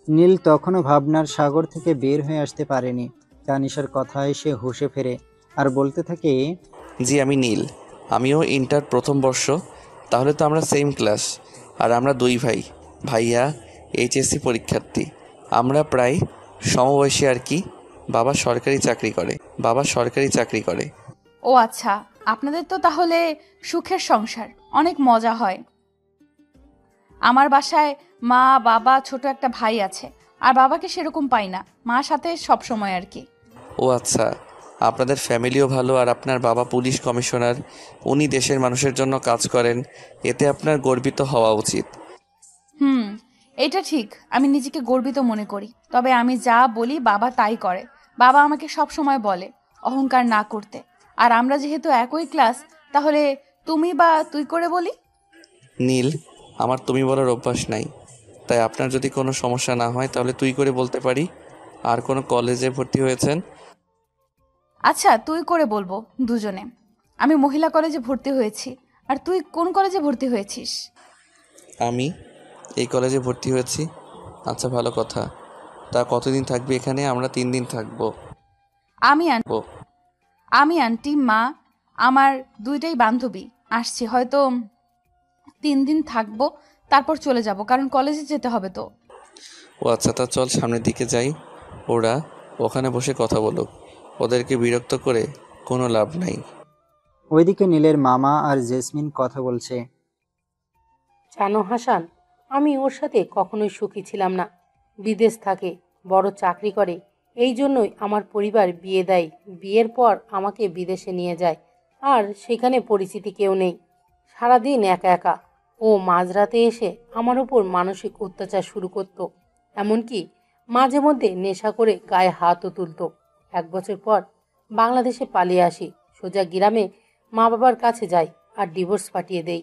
নীল তখনও ভাবনার সাগর থেকে বের হয়ে আসতে পারেনি। তানিশার কথায় সে হুঁশে ফেরে আর বলতে থাকে, জি, আমি নীল। আমিও ইন্টার প্রথম বর্ষ। তাহলে তো আমরা সেম ক্লাস। আর আমরা দুই ভাই। ভাইয়া এইচএসসি পরীক্ষার্থী। আমরা প্রায় সমবয়সী আর কি। বাবা সরকারি চাকরি করে। ও আচ্ছা, আপনাদের তো তাহলে সুখের সংসার, অনেক মজা হয়। আমার বাসায় মা, বাবা, ছোট একটা ভাই আছে। আর বাবাকে সেরকম পাই না, মার সাথে সব সময় আর কি। ও আচ্ছা, আপনাদের ফ্যামিলিও ভালো। আর আপনার বাবা পুলিশ কমিশনার, উনি দেশের মানুষের জন্য কাজ করেন। এতে আপনার গর্বিত হওয়া উচিত। হুম, এটা ঠিক। আমি নিজেকে গর্বিত মনে করি। তবে আমি যা বলি বাবা তাই করে। বাবা আমাকে সব সময় বলে অহংকার না করতে। আর আমরা যেহেতু একই ক্লাস, তাহলে তুমি বা তুই করে বলি। নীল, আমার তুমি বলার অভ্যাস নাই। তাই আপনার যদি কোনো সমস্যা না হয় তাহলে তুই করে বলতে পারি। আর কোনো কলেজে ভর্তি হয়েছেন? আচ্ছা, তুই করে বলবো দুজনে। আমি মহিলা কলেজে ভর্তি হয়েছি। আর তুই কোন কলেজে ভর্তি হয়েছিস? আমি এই কলেজে ভর্তি হয়েছি। আচ্ছা, ভালো কথা। তা কতদিন থাকবি এখানে? আমরা 3 দিন থাকবো। আমি আমি আন্টি, মা, আমার দুইটাই বান্ধবী আসছি। হয়তো 3 দিন থাকবো, তারপর চলে যাব, কারণ কলেজে যেতে হবে তো। ও আচ্ছা, তা চল সামনের দিকে যাই। ওরা ওখানে বসে কথা বলুক। ওদেরকে বিরক্ত করে কোনো লাভ নাই। ওইদিকে নীলের মামা আর জেসমিন কথা বলছে। জানো হাসান, আমি ওর সাথে কখনোই সুখী ছিলাম না। বিদেশ থাকে, বড় চাকরি করে, এই জন্যই আমার পরিবার বিয়ে দেয়। বিয়ের পর আমাকে বিদেশে নিয়ে যায়। আর সেখানে পরিচিতি কেউ নেই, সারাদিন একা একা। ও মাঝরাতে এসে আমার উপর মানসিক অত্যাচার শুরু করতো। এমনকি মাঝে মধ্যে নেশা করে গায়ে হাতও তুলতো। 1 বছর পর বাংলাদেশে পালিয়ে আসি, সোজা গ্রামে মা বাবার কাছে যাই আর ডিভোর্স পাঠিয়ে দেই।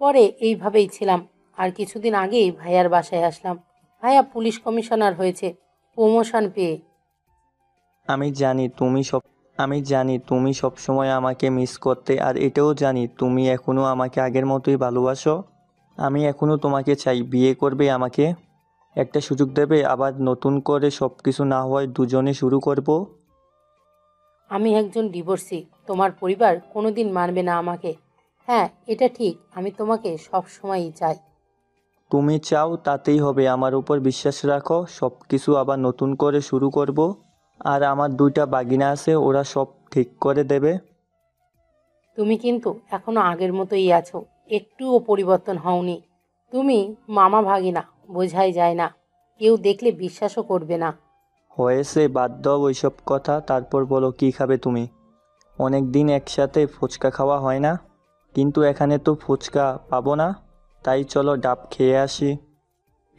পরে এইভাবেই ছিলাম। আর কিছুদিন আগেই ভাইয়ার বাসায় আসলাম। ভাইয়া পুলিশ কমিশনার হয়েছে, প্রমোশন পেয়ে। আমি জানি তুমি সব সময় আমাকে মিস করতে, আর এটাও জানি তুমি এখনো আমাকে আগের মতোই ভালোবাসো। আমি এখনো তোমাকে চাই। বিয়ে করবে আমাকে? একটা সুযোগ দেবে? আবার নতুন করে সব কিছু না হয় দুজনে শুরু করব। আমি একজন ডিভোর্সি, তোমার পরিবার কোনোদিন মানবে না আমাকে। হ্যাঁ, এটা ঠিক, আমি তোমাকে সব সময়ই চাই। তুমি চাও তাতেই হবে। আমার উপর বিশ্বাস রাখো, সব কিছু আবার নতুন করে শুরু করব। আর আমার 2টা বাগিনা আছে, ওরা সব ঠিক করে দেবে। তুমি কিন্তু এখনো আগের মতোই আছো, একটুও পরিবর্তন হওনি। তুমি মামা ভাগিনা, বোঝাই যায় না, কেউ দেখলে বিশ্বাসও করবে না। হয়েছে, বাদ দাও ওইসব কথা। তারপর বলো, কি খাবে তুমি? অনেক দিন একসাথে ফুচকা খাওয়া হয় না, কিন্তু এখানে তো ফুচকা পাবো না। তাই চলো ডাব খেয়ে আসি।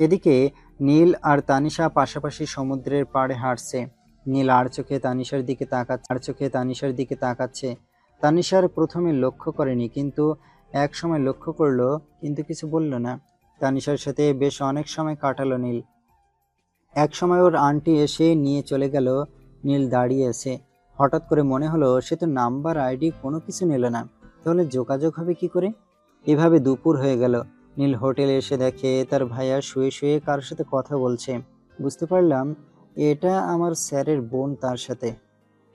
এদিকে নীল আর তানিশা পাশাপাশি সমুদ্রের পাড়ে হাঁটছে। নীল আর চোখে তানিশার দিকে তাকাচ্ছে। তানিশার প্রথমে লক্ষ্য করেনি, কিন্তু এক সময় লক্ষ্য করলো, কিন্তু কিছু বলল না। তানিশার সাথে বেশ অনেক সময় কাটালো নীল। এক সময় ওর আন্টি এসে নিয়ে চলে গেল। নীল দাঁড়িয়ে আছে। হঠাৎ করে মনে হলো সে তো নাম্বার, আইডি কোনো কিছু নিল না। তাহলে যোগাযোগ হবে কি করে? এভাবে দুপুর হয়ে গেল। নীল হোটেলে এসে দেখে তার ভাইয়া শুয়ে শুয়ে কারোর সাথে কথা বলছে। বুঝতে পারলাম এটা আমার স্যারের বোন তার সাথে।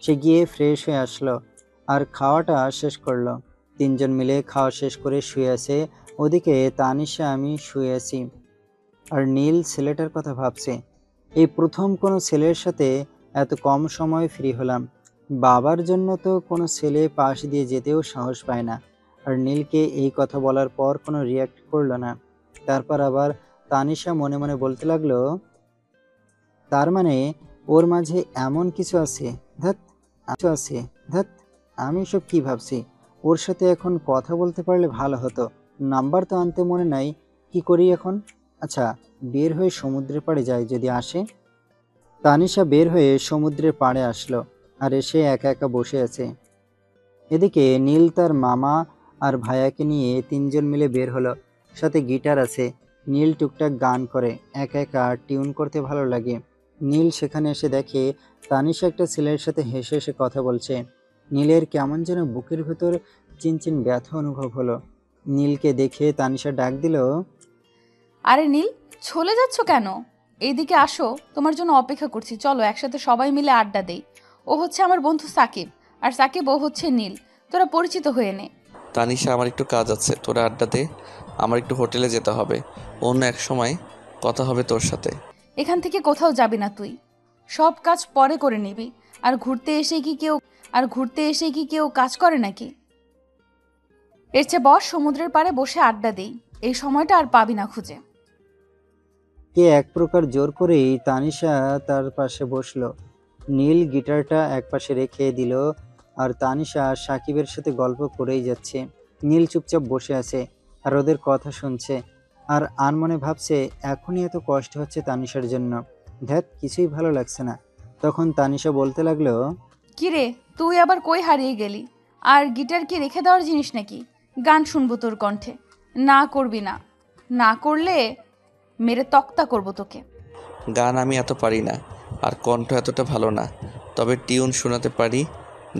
সে গিয়ে ফ্রেশ হয়ে আসলো আর খাওয়াটা শেষ করলো। 3জন মিলে খাওয়া শেষ করে শুয়ে আছে। ওদিকে তানিশা, আমি শুয়ে আছি আর নীল ছেলেটার কথা ভাবছে। এই প্রথম কোনো ছেলের সাথে এত কম সময় ফ্রি হলাম। বাবার জন্য তো কোনো ছেলে পাশ দিয়ে যেতেও সাহস পায় না। আর নীলকে এই কথা বলার পর কোনো রিয়াক্ট করলো না। তারপর আবার তানিশা মনে মনে বলতে লাগলো, তার মানে ওর মাঝে এমন কিছু আছে। ধ্যাত, কিছু আছে। ধ্যাত, আমি এসব কি ভাবছি? ওর সাথে এখন কথা বলতে পারলে ভালো হতো। নাম্বার তো আনতে মনে নাই। কি করি এখন? আচ্ছা, বের হয়ে সমুদ্রের পাড়ে যাই, যদি আসে। তানিশা বের হয়ে সমুদ্রের পাড়ে আসলো আর এসে একা একা বসে আছে। এদিকে নীল তার মামা আর ভাইয়াকে নিয়ে তিনজন মিলে বের হলো। সাথে গিটার আছে। নীল টুকটাক গান করে, একা একা টিউন করতে ভালো লাগে। নীল সেখানে এসে দেখে তানিশা একটা ছেলের সাথে হেসে হেসে কথা বলছে। নীলের কেমন যেন বুকের ভেতর চিনচিন ব্যথা অনুভব হলো। নীলকে দেখে তানিশা ডাক দিল, আরে নীল, চলে যাচ্ছ কেন? এইদিকে আসো, তোমার জন্য অপেক্ষা করছি। চলো একসাথে সবাই মিলে আড্ডা দেই। ও হচ্ছে আমার বন্ধু সাকিব, আর সাকিব ও হচ্ছে নীল। তোরা পরিচিত হয়ে নে। তানিশা, আমার একটু কাজ আছে, তোরা আড্ডা দে। আমার একটু হোটেলে যেতে হবে, অন্য এক সময় কথা হবে তোর সাথে। এখান থেকে কোথাও যাবি না তুই। সব কাজ পরে করে নিবি। আর ঘুরতে এসে কি কেউ কাজ করে নাকি? এর চেয়ে বস, সমুদ্রের পাড়ে বসে আড্ডা দেই। এই সময়টা আর পাবি না খুঁজে। কে এক প্রকার জোর করেই তানিশা তার পাশে বসলো। নীল গিটারটা একপাশে রেখে দিল আর তানিশা সাকিবের সাথে গল্প করেই যাচ্ছে। নীল চুপচাপ বসে আছে আর ওদের কথা শুনছে। আর আনমনে ভাবছে এখনই এত কষ্ট হচ্ছে তানিশার জন্য। ধ্যাত, কিছুই ভালো লাগছে না। তখন তানিশা বলতে লাগলো, কি রে, তুই আবার কই হারিয়ে গেলি? আর গিটার কি রেখে দেওয়ার জিনিস নাকি? গান শুনবো তোর কণ্ঠে। না করবি না। না করলে মেরে তক্তা করব তোকে। গান আমি এত পারি না, আর কণ্ঠ এতটা ভালো না। তবে টিউন শোনাতে পারি,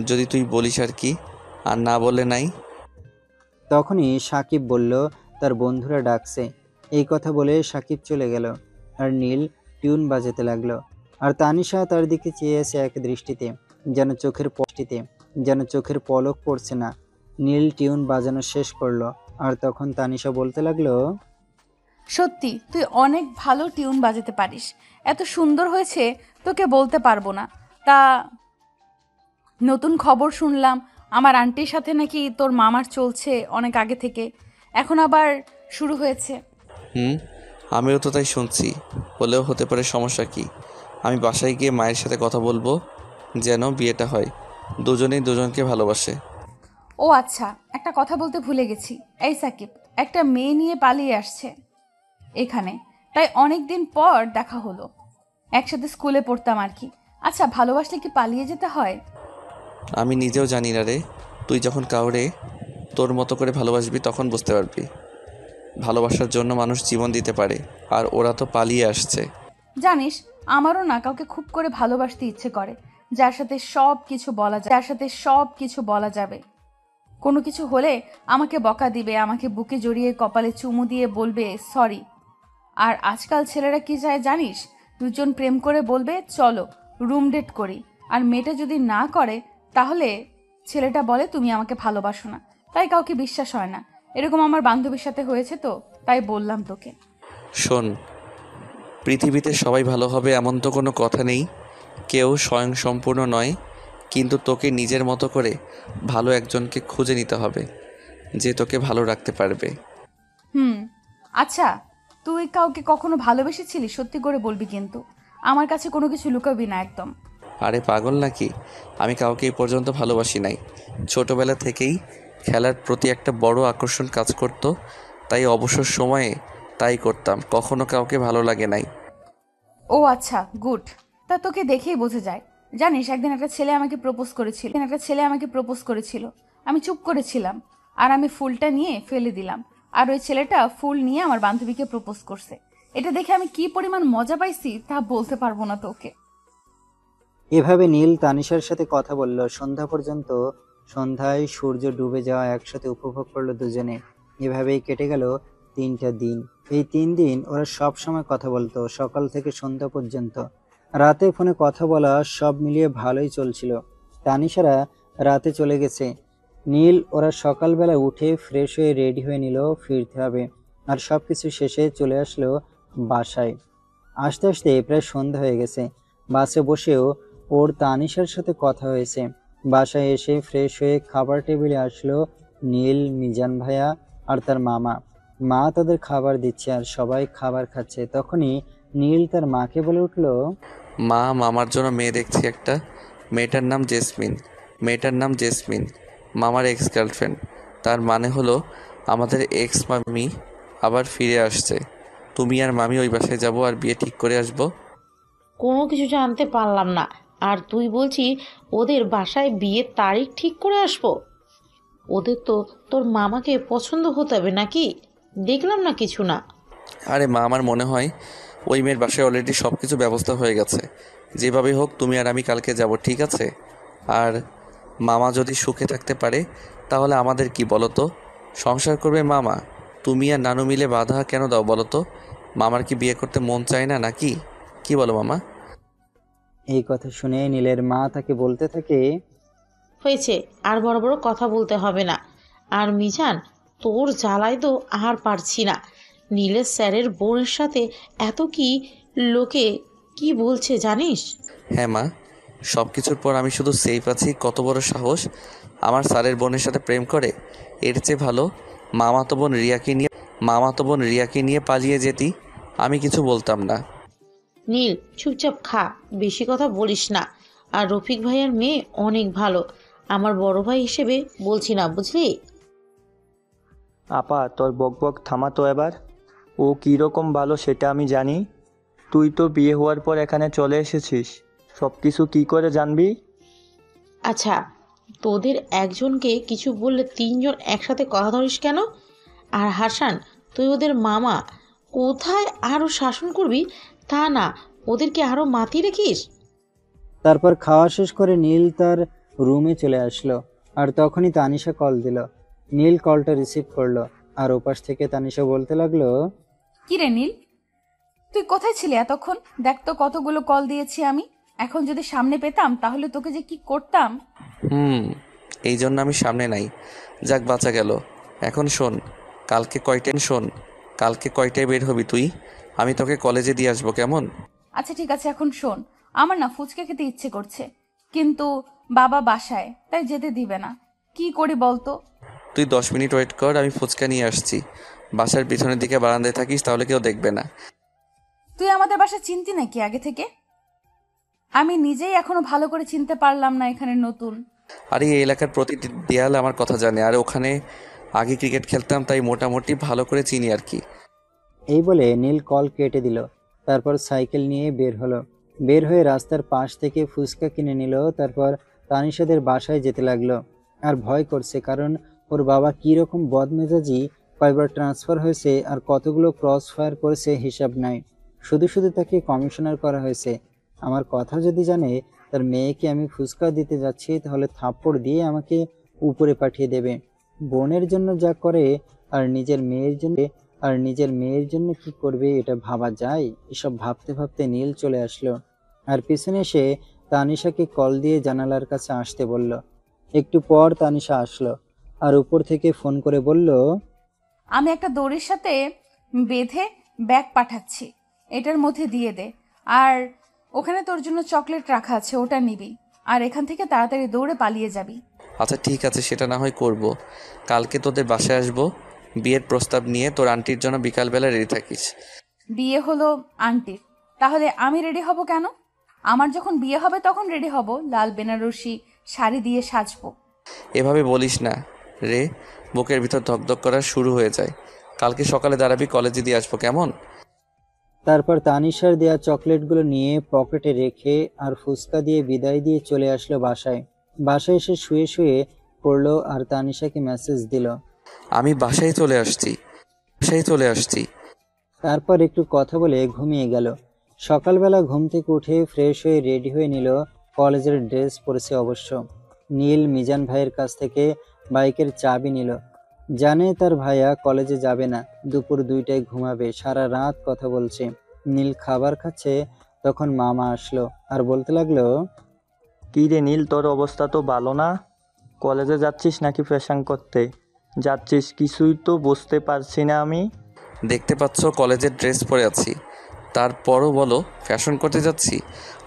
যদি তুই বলিস আর কি। আর না বললে নাই। তখনই সাকিব বলল তার বন্ধুরা ডাকছে। এই কথা বলে সাকিব চলে গেল আর নীল টিউন বাজাতে লাগলো। আর তানিশা তার দিকে চেয়ে আছে এক দৃষ্টিতে, যেন চোখের পলক পড়ছে না। নীল টিউন বাজানো শেষ করলো আর তখন তানিশা বলতে লাগলো, সত্যি তুই অনেক ভালো টিউন বাজাতে পারিস। এত সুন্দর হয়েছে তোকে বলতে পারবো না। তা নতুন খবর শুনলাম, আমার আন্টির সাথে নাকি তোর মামার চলছে অনেক আগে থেকে, এখন আবার শুরু হয়েছে। হুম, আমিও তো তাই শুনছি। হলেও হতে পারে, সমস্যা কি? আমি বাসায় গিয়ে মায়ের সাথে কথা বলবো যেন বিয়েটা হয়। দুজনেই দুজনকে ভালোবাসে। ও আচ্ছা, একটা কথা বলতে ভুলে গেছি। এই সাকিব, একটা মেয়ে নিয়ে পালিয়ে আসছে এখানে। তাই অনেক দিন পর দেখা হলো। একসাথে স্কুলে পড়তাম আর কি। আচ্ছা, ভালোবাসলে কি পালিয়ে যেতে হয়? আমি নিজেও জানি না রে। তুই যখন কাউরে তোর মতো করে ভালোবাসবি তখন বুঝতে পারবি। ভালোবাসার জন্য মানুষ জীবন দিতে পারে, আর ওরা তো পালিয়ে আসছে। জানিস, আমারও না কাউকে খুব করে ভালোবাসতে ইচ্ছে করে, যার সাথে সব কিছু বলা যাবে। কোনো কিছু হলে আমাকে বকা দিবে, আমাকে বুকে জড়িয়ে কপালে চুমু দিয়ে বলবে সরি। আর আজকাল ছেলেরা কি চায় জানিস? দুজন প্রেম করে বলবে চলো রুম ডেট করি। আর মেয়েটা যদি না করে, তাহলে ছেলেটা বলে তুমি আমাকে ভালোবাসো না। তাই কাউকে বিশ্বাস হয় না। এরকম আমার বান্ধবীর সাথে হয়েছে, তো তাই বললাম তোকে। শোন, পৃথিবীতে সবাই ভালো হবে এমন তো কোনো কথা নেই। কেউ স্বয়ংসম্পূর্ণ নয়, কিন্তু তোকে নিজের মতো করে ভালো একজনকে খুঁজে নিতে হবে, যে তোকে ভালো রাখতে পারবে। হুম। আচ্ছা, তুই কাউকে কখনো ভালোবেসেছিলি? সত্যি করে বলবি কিন্তু। আমার কাছে কোনো কিছু লুকাবি না একদম। আরে পাগল নাকি? আমি কাউকে এই পর্যন্ত ভালোবাসি নাই। ছোটবেলা থেকেই খেলার প্রতি একটা বড় আকর্ষণ কাজ করত, তাই অবসর সময়ে তাই করতাম। কখনো কাউকে ভালো লাগে নাই। ও আচ্ছা, গুড। তা তোকে দেখেই বোঝা যায়। জানিস, একদিন একটা ছেলে আমাকে প্রপোজ করেছিল। আমি চুপ করেছিলাম, আর আমি ফুলটা নিয়ে ফেলে দিলাম। আর ওই ছেলেটা ফুল নিয়ে আমার বান্ধবীকে প্রপোজ করছে। এটা দেখে আমি কি পরিমাণ মজা পাইছি তা বলতে পারবো না তোকে। এভাবে নীল তানিশার সাথে কথা বলল সন্ধ্যা পর্যন্ত। সন্ধ্যায় সূর্য ডুবে যাওয়া একসাথে উপভোগ করলো দুজনে। এভাবেই কেটে গেল 3টা দিন। এই 3 দিন ওরা সব সময় কথা বলতো, সকাল থেকে সন্ধ্যা পর্যন্ত। রাতে ফোনে কথা বলা সব মিলিয়ে ভালোই চলছিল। তানিশারা রাতে চলে গেছে। নীল ওরা সকালবেলা উঠে ফ্রেশ হয়ে রেডি হয়ে নিল, ফিরতে হবে। আর সবকিছু শেষে চলে আসলো বাসায়। আস্তে আস্তে প্রায় সন্ধ্যা হয়ে গেছে। বাসে বসেও ওর তানিশার সাথে কথা হয়েছে। বাসায় এসে ফ্রেশ হয়ে খাবার টেবিলে আসলো নীল, মিজান ভাইয়া আর তার মামা। মা তাদের খাবার দিচ্ছে আর সবাই খাবার খাচ্ছে। তখনই নীল তার মাকে বলে উঠলো, মা, মামার জন্য মেয়ে দেখছি একটা। মেয়েটার নাম জেসমিন। মামার এক্স গার্লফ্রেন্ড। তার মানে হলো আমাদের এক্স মামি আবার ফিরে আসছে। তুমি আর মামি ওই বাসায় যাবো আর বিয়ে ঠিক করে আসবো। কোনো কিছু জানতে পারলাম না। আর তুই বলছি ওদের বাসায় বিয়ের তারিখ ঠিক করে আসবো? ওদের তো তোর মামাকে পছন্দ হতে হবে নাকি? দেখলাম না কিছু না। আরে মা, আমার মনে হয় ওই মেয়ের বাসায় অলরেডি সব কিছু ব্যবস্থা হয়ে গেছে। যেভাবেই হোক তুমি আর আমি কালকে যাব, ঠিক আছে? আর মামা যদি সুখে থাকতে পারে তাহলে আমাদের কি বলো তো? সংসার করবে মামা। তুমি আর নানু মিলে বাধা কেন দাও বলো তো? মামার কি বিয়ে করতে মন চায় না নাকি? কি বলো মামা? এই কথা শুনে নীলের মা তাকে বলতে থাকে, হয়েছে, আর বড় বড় কথা বলতে হবে না। আর মিজান, তোর জ্বালায় তো আর পারছি না। নীলের স্যারের বোনের সাথে এত কি লোকে কি বলছে জানিস? হ্যাঁ মা, সব কিছুর পর আমি শুধু সেফ আছি। কত বড় সাহস আমার স্যারের বোনের সাথে প্রেম করে। এর চেয়ে ভালো মামাতো বোন রিয়াকে নিয়ে পালিয়ে যেতি। আমি কিছু বলতাম না। নীল, চুপচাপ খা, বেশি কথা বলিস না। আর রফিক ভাইয়ার মেয়ে অনেক ভালো, আমার বড় ভাই হিসেবে বলছি না, বুঝলি? আপা, তোর বকবক থামা তো এবার। ও কীরকম ভালো সেটা আমি জানি। তুই তো বিয়ে হওয়ার পর এখানে চলে এসেছিস, সব কিছু কী করে জানবি? আচ্ছা, তোদের একজনকে কিছু বললে তিনজন একসাথে কথা ধরিস কেন? আর হাসান, তুই ওদের মামা, কোথায় আরও শাসন করবি তা না, ওদেরকে আরও মাতিয়ে রেখিস। তারপর খাওয়া শেষ করে নীল তার রুমে চলে আসলো। আর তখনই তানিশা কল দিল। নীল কলটা রিসিভ করলো। আর ওপাশ থেকে তানিশা বলতে লাগলো, কি রে নীল, তুই কোথায় ছিলি এতক্ষণ? দেখ তো কতগুলো কল দিয়েছি আমি। এখন যদি সামনে পেতাম তাহলে তোকে যে কি করতাম। এই জন্য আমি সামনে নাই। যাক, বাঁচা গেল। এখন কালকে কয়টায় বের হবি তুই? আমি তোকে কলেজে দিয়ে আসবো, কেমন? আচ্ছা ঠিক আছে, এখন শোন, আমার না ফুচকা খেতে ইচ্ছে করছে, কিন্তু বাবা বাসায়, তাই যেতে দিবে না। কি করি বলতো? তুই 10 মিনিট ওয়েট কর, আমি ফুচকা নিয়ে আসছি। বাসার পিছনের দিকে বারান্দায় থাকিস, তাহলে কেউ দেখবে না। তুই আমাদের বাসা চিনতি নাকি আগে থেকে? আমি নিজেই এখনো ভালো করে চিনতে পারলাম না, এখানে নতুন। আর এই এলাকার প্রতিটি দেয়াল আমার কথা জানে। আর ওখানে আগে ক্রিকেট খেলতাম, তাই মোটামুটি ভালো করে চিনি আর কি। এই বলে নীল কল কেটে দিল। তারপর সাইকেল নিয়ে বের হলো। বের হয়ে রাস্তার পাশ থেকে ফুচকা কিনে নিল। তারপর তানিশাদের বাসায় যেতে লাগলো। আর ভয় করছে, কারণ ওর বাবা কী রকম বদমেজাজি, কয়বার ট্রান্সফার হয়েছে আর কতগুলো ক্রস ফায়ার করেছে হিসাব নাই। শুধু শুধু তাকে কমিশনার করা হয়েছে। আমার কথা যদি জানে তার মেয়েকে আমি ফুচকা দিতে যাচ্ছি, তাহলে থাপ্পড় দিয়ে আমাকে উপরে পাঠিয়ে দেবে। বোনের জন্য যা করে, আর নিজের মেয়ের জন্য কি করবে এটা ভাবা যায়? এসব ভাবতে ভাবতে নীল চলে আসলো। আর পিছনে এসে তানিশাকে কল দিয়ে জানালার কাছে আসতে বলল। একটু পর তানিশা আসলো আর উপর থেকে ফোন করে বলল, আমি একটা দড়ির সাথে বেঁধে ব্যাগ পাঠাচ্ছি, এটার মধ্যে দিয়ে দে। আর ওখানে তোর জন্য চকলেট রাখা আছে, ওটা নিবি। আর এখান থেকে তাড়াতাড়ি দৌড়ে পালিয়ে যাবি। আচ্ছা ঠিক আছে, সেটা না হয় করব। কালকে তোদের বাসায় আসবো বিয়ের প্রস্তাব নিয়ে। তোর আন্টির জন্য বিকালবেলা রেডি থাকিস। বিয়ে হলো আন্টির, তাহলে আমি রেডি হব কেন? আমার যখন বিয়ে হবে তখন রেডি হব, লাল বেনারসি শাড়ি দিয়ে সাজবো। এভাবে বলিস না রে, বুকের ভিতর ধকধক করা শুরু হয়ে যায়। কালকে সকালে দাঁড়াবি, কলেজে দিয়ে আসবো, কেমন? তারপর তানিশার দেয়া চকলেটগুলো নিয়ে পকেটে রেখে আর ফুচকা দিয়ে বিদায় দিয়ে চলে আসলো বাসায়। বাসায় এসে শুয়ে শুয়ে পড়লো আর তানিশাকে মেসেজ দিল। আমি বাসায় চলে আসছি। তারপর একটু কথা বলে ঘুমিয়ে গেল। সকালবেলা ঘুম থেকে উঠে ফ্রেশ হয়ে রেডি হয়ে নিল। কলেজের ড্রেস পরেছে অবশ্য। নীল মিজান ভাইয়ের কাছ থেকে বাইকের চাবি নিল। জানে তার ভাইয়া কলেজে যাবে না, দুপুর 2টায় ঘুমাবে, সারা রাত কথা বলছে। নীল খাবার খাচ্ছে, তখন মামা আসলো আর বলতে লাগলো, কী রে নীল, তোর অবস্থা তো ভালো না। কলেজে যাচ্ছিস নাকি ফ্যাশন করতে যাচ্ছিস? কিছুই তো বুঝতে পারছি না আমি। দেখতে পাচ্ছ কলেজের ড্রেস পরে আছি, তারপরও বলো ফ্যাশন করতে যাচ্ছি।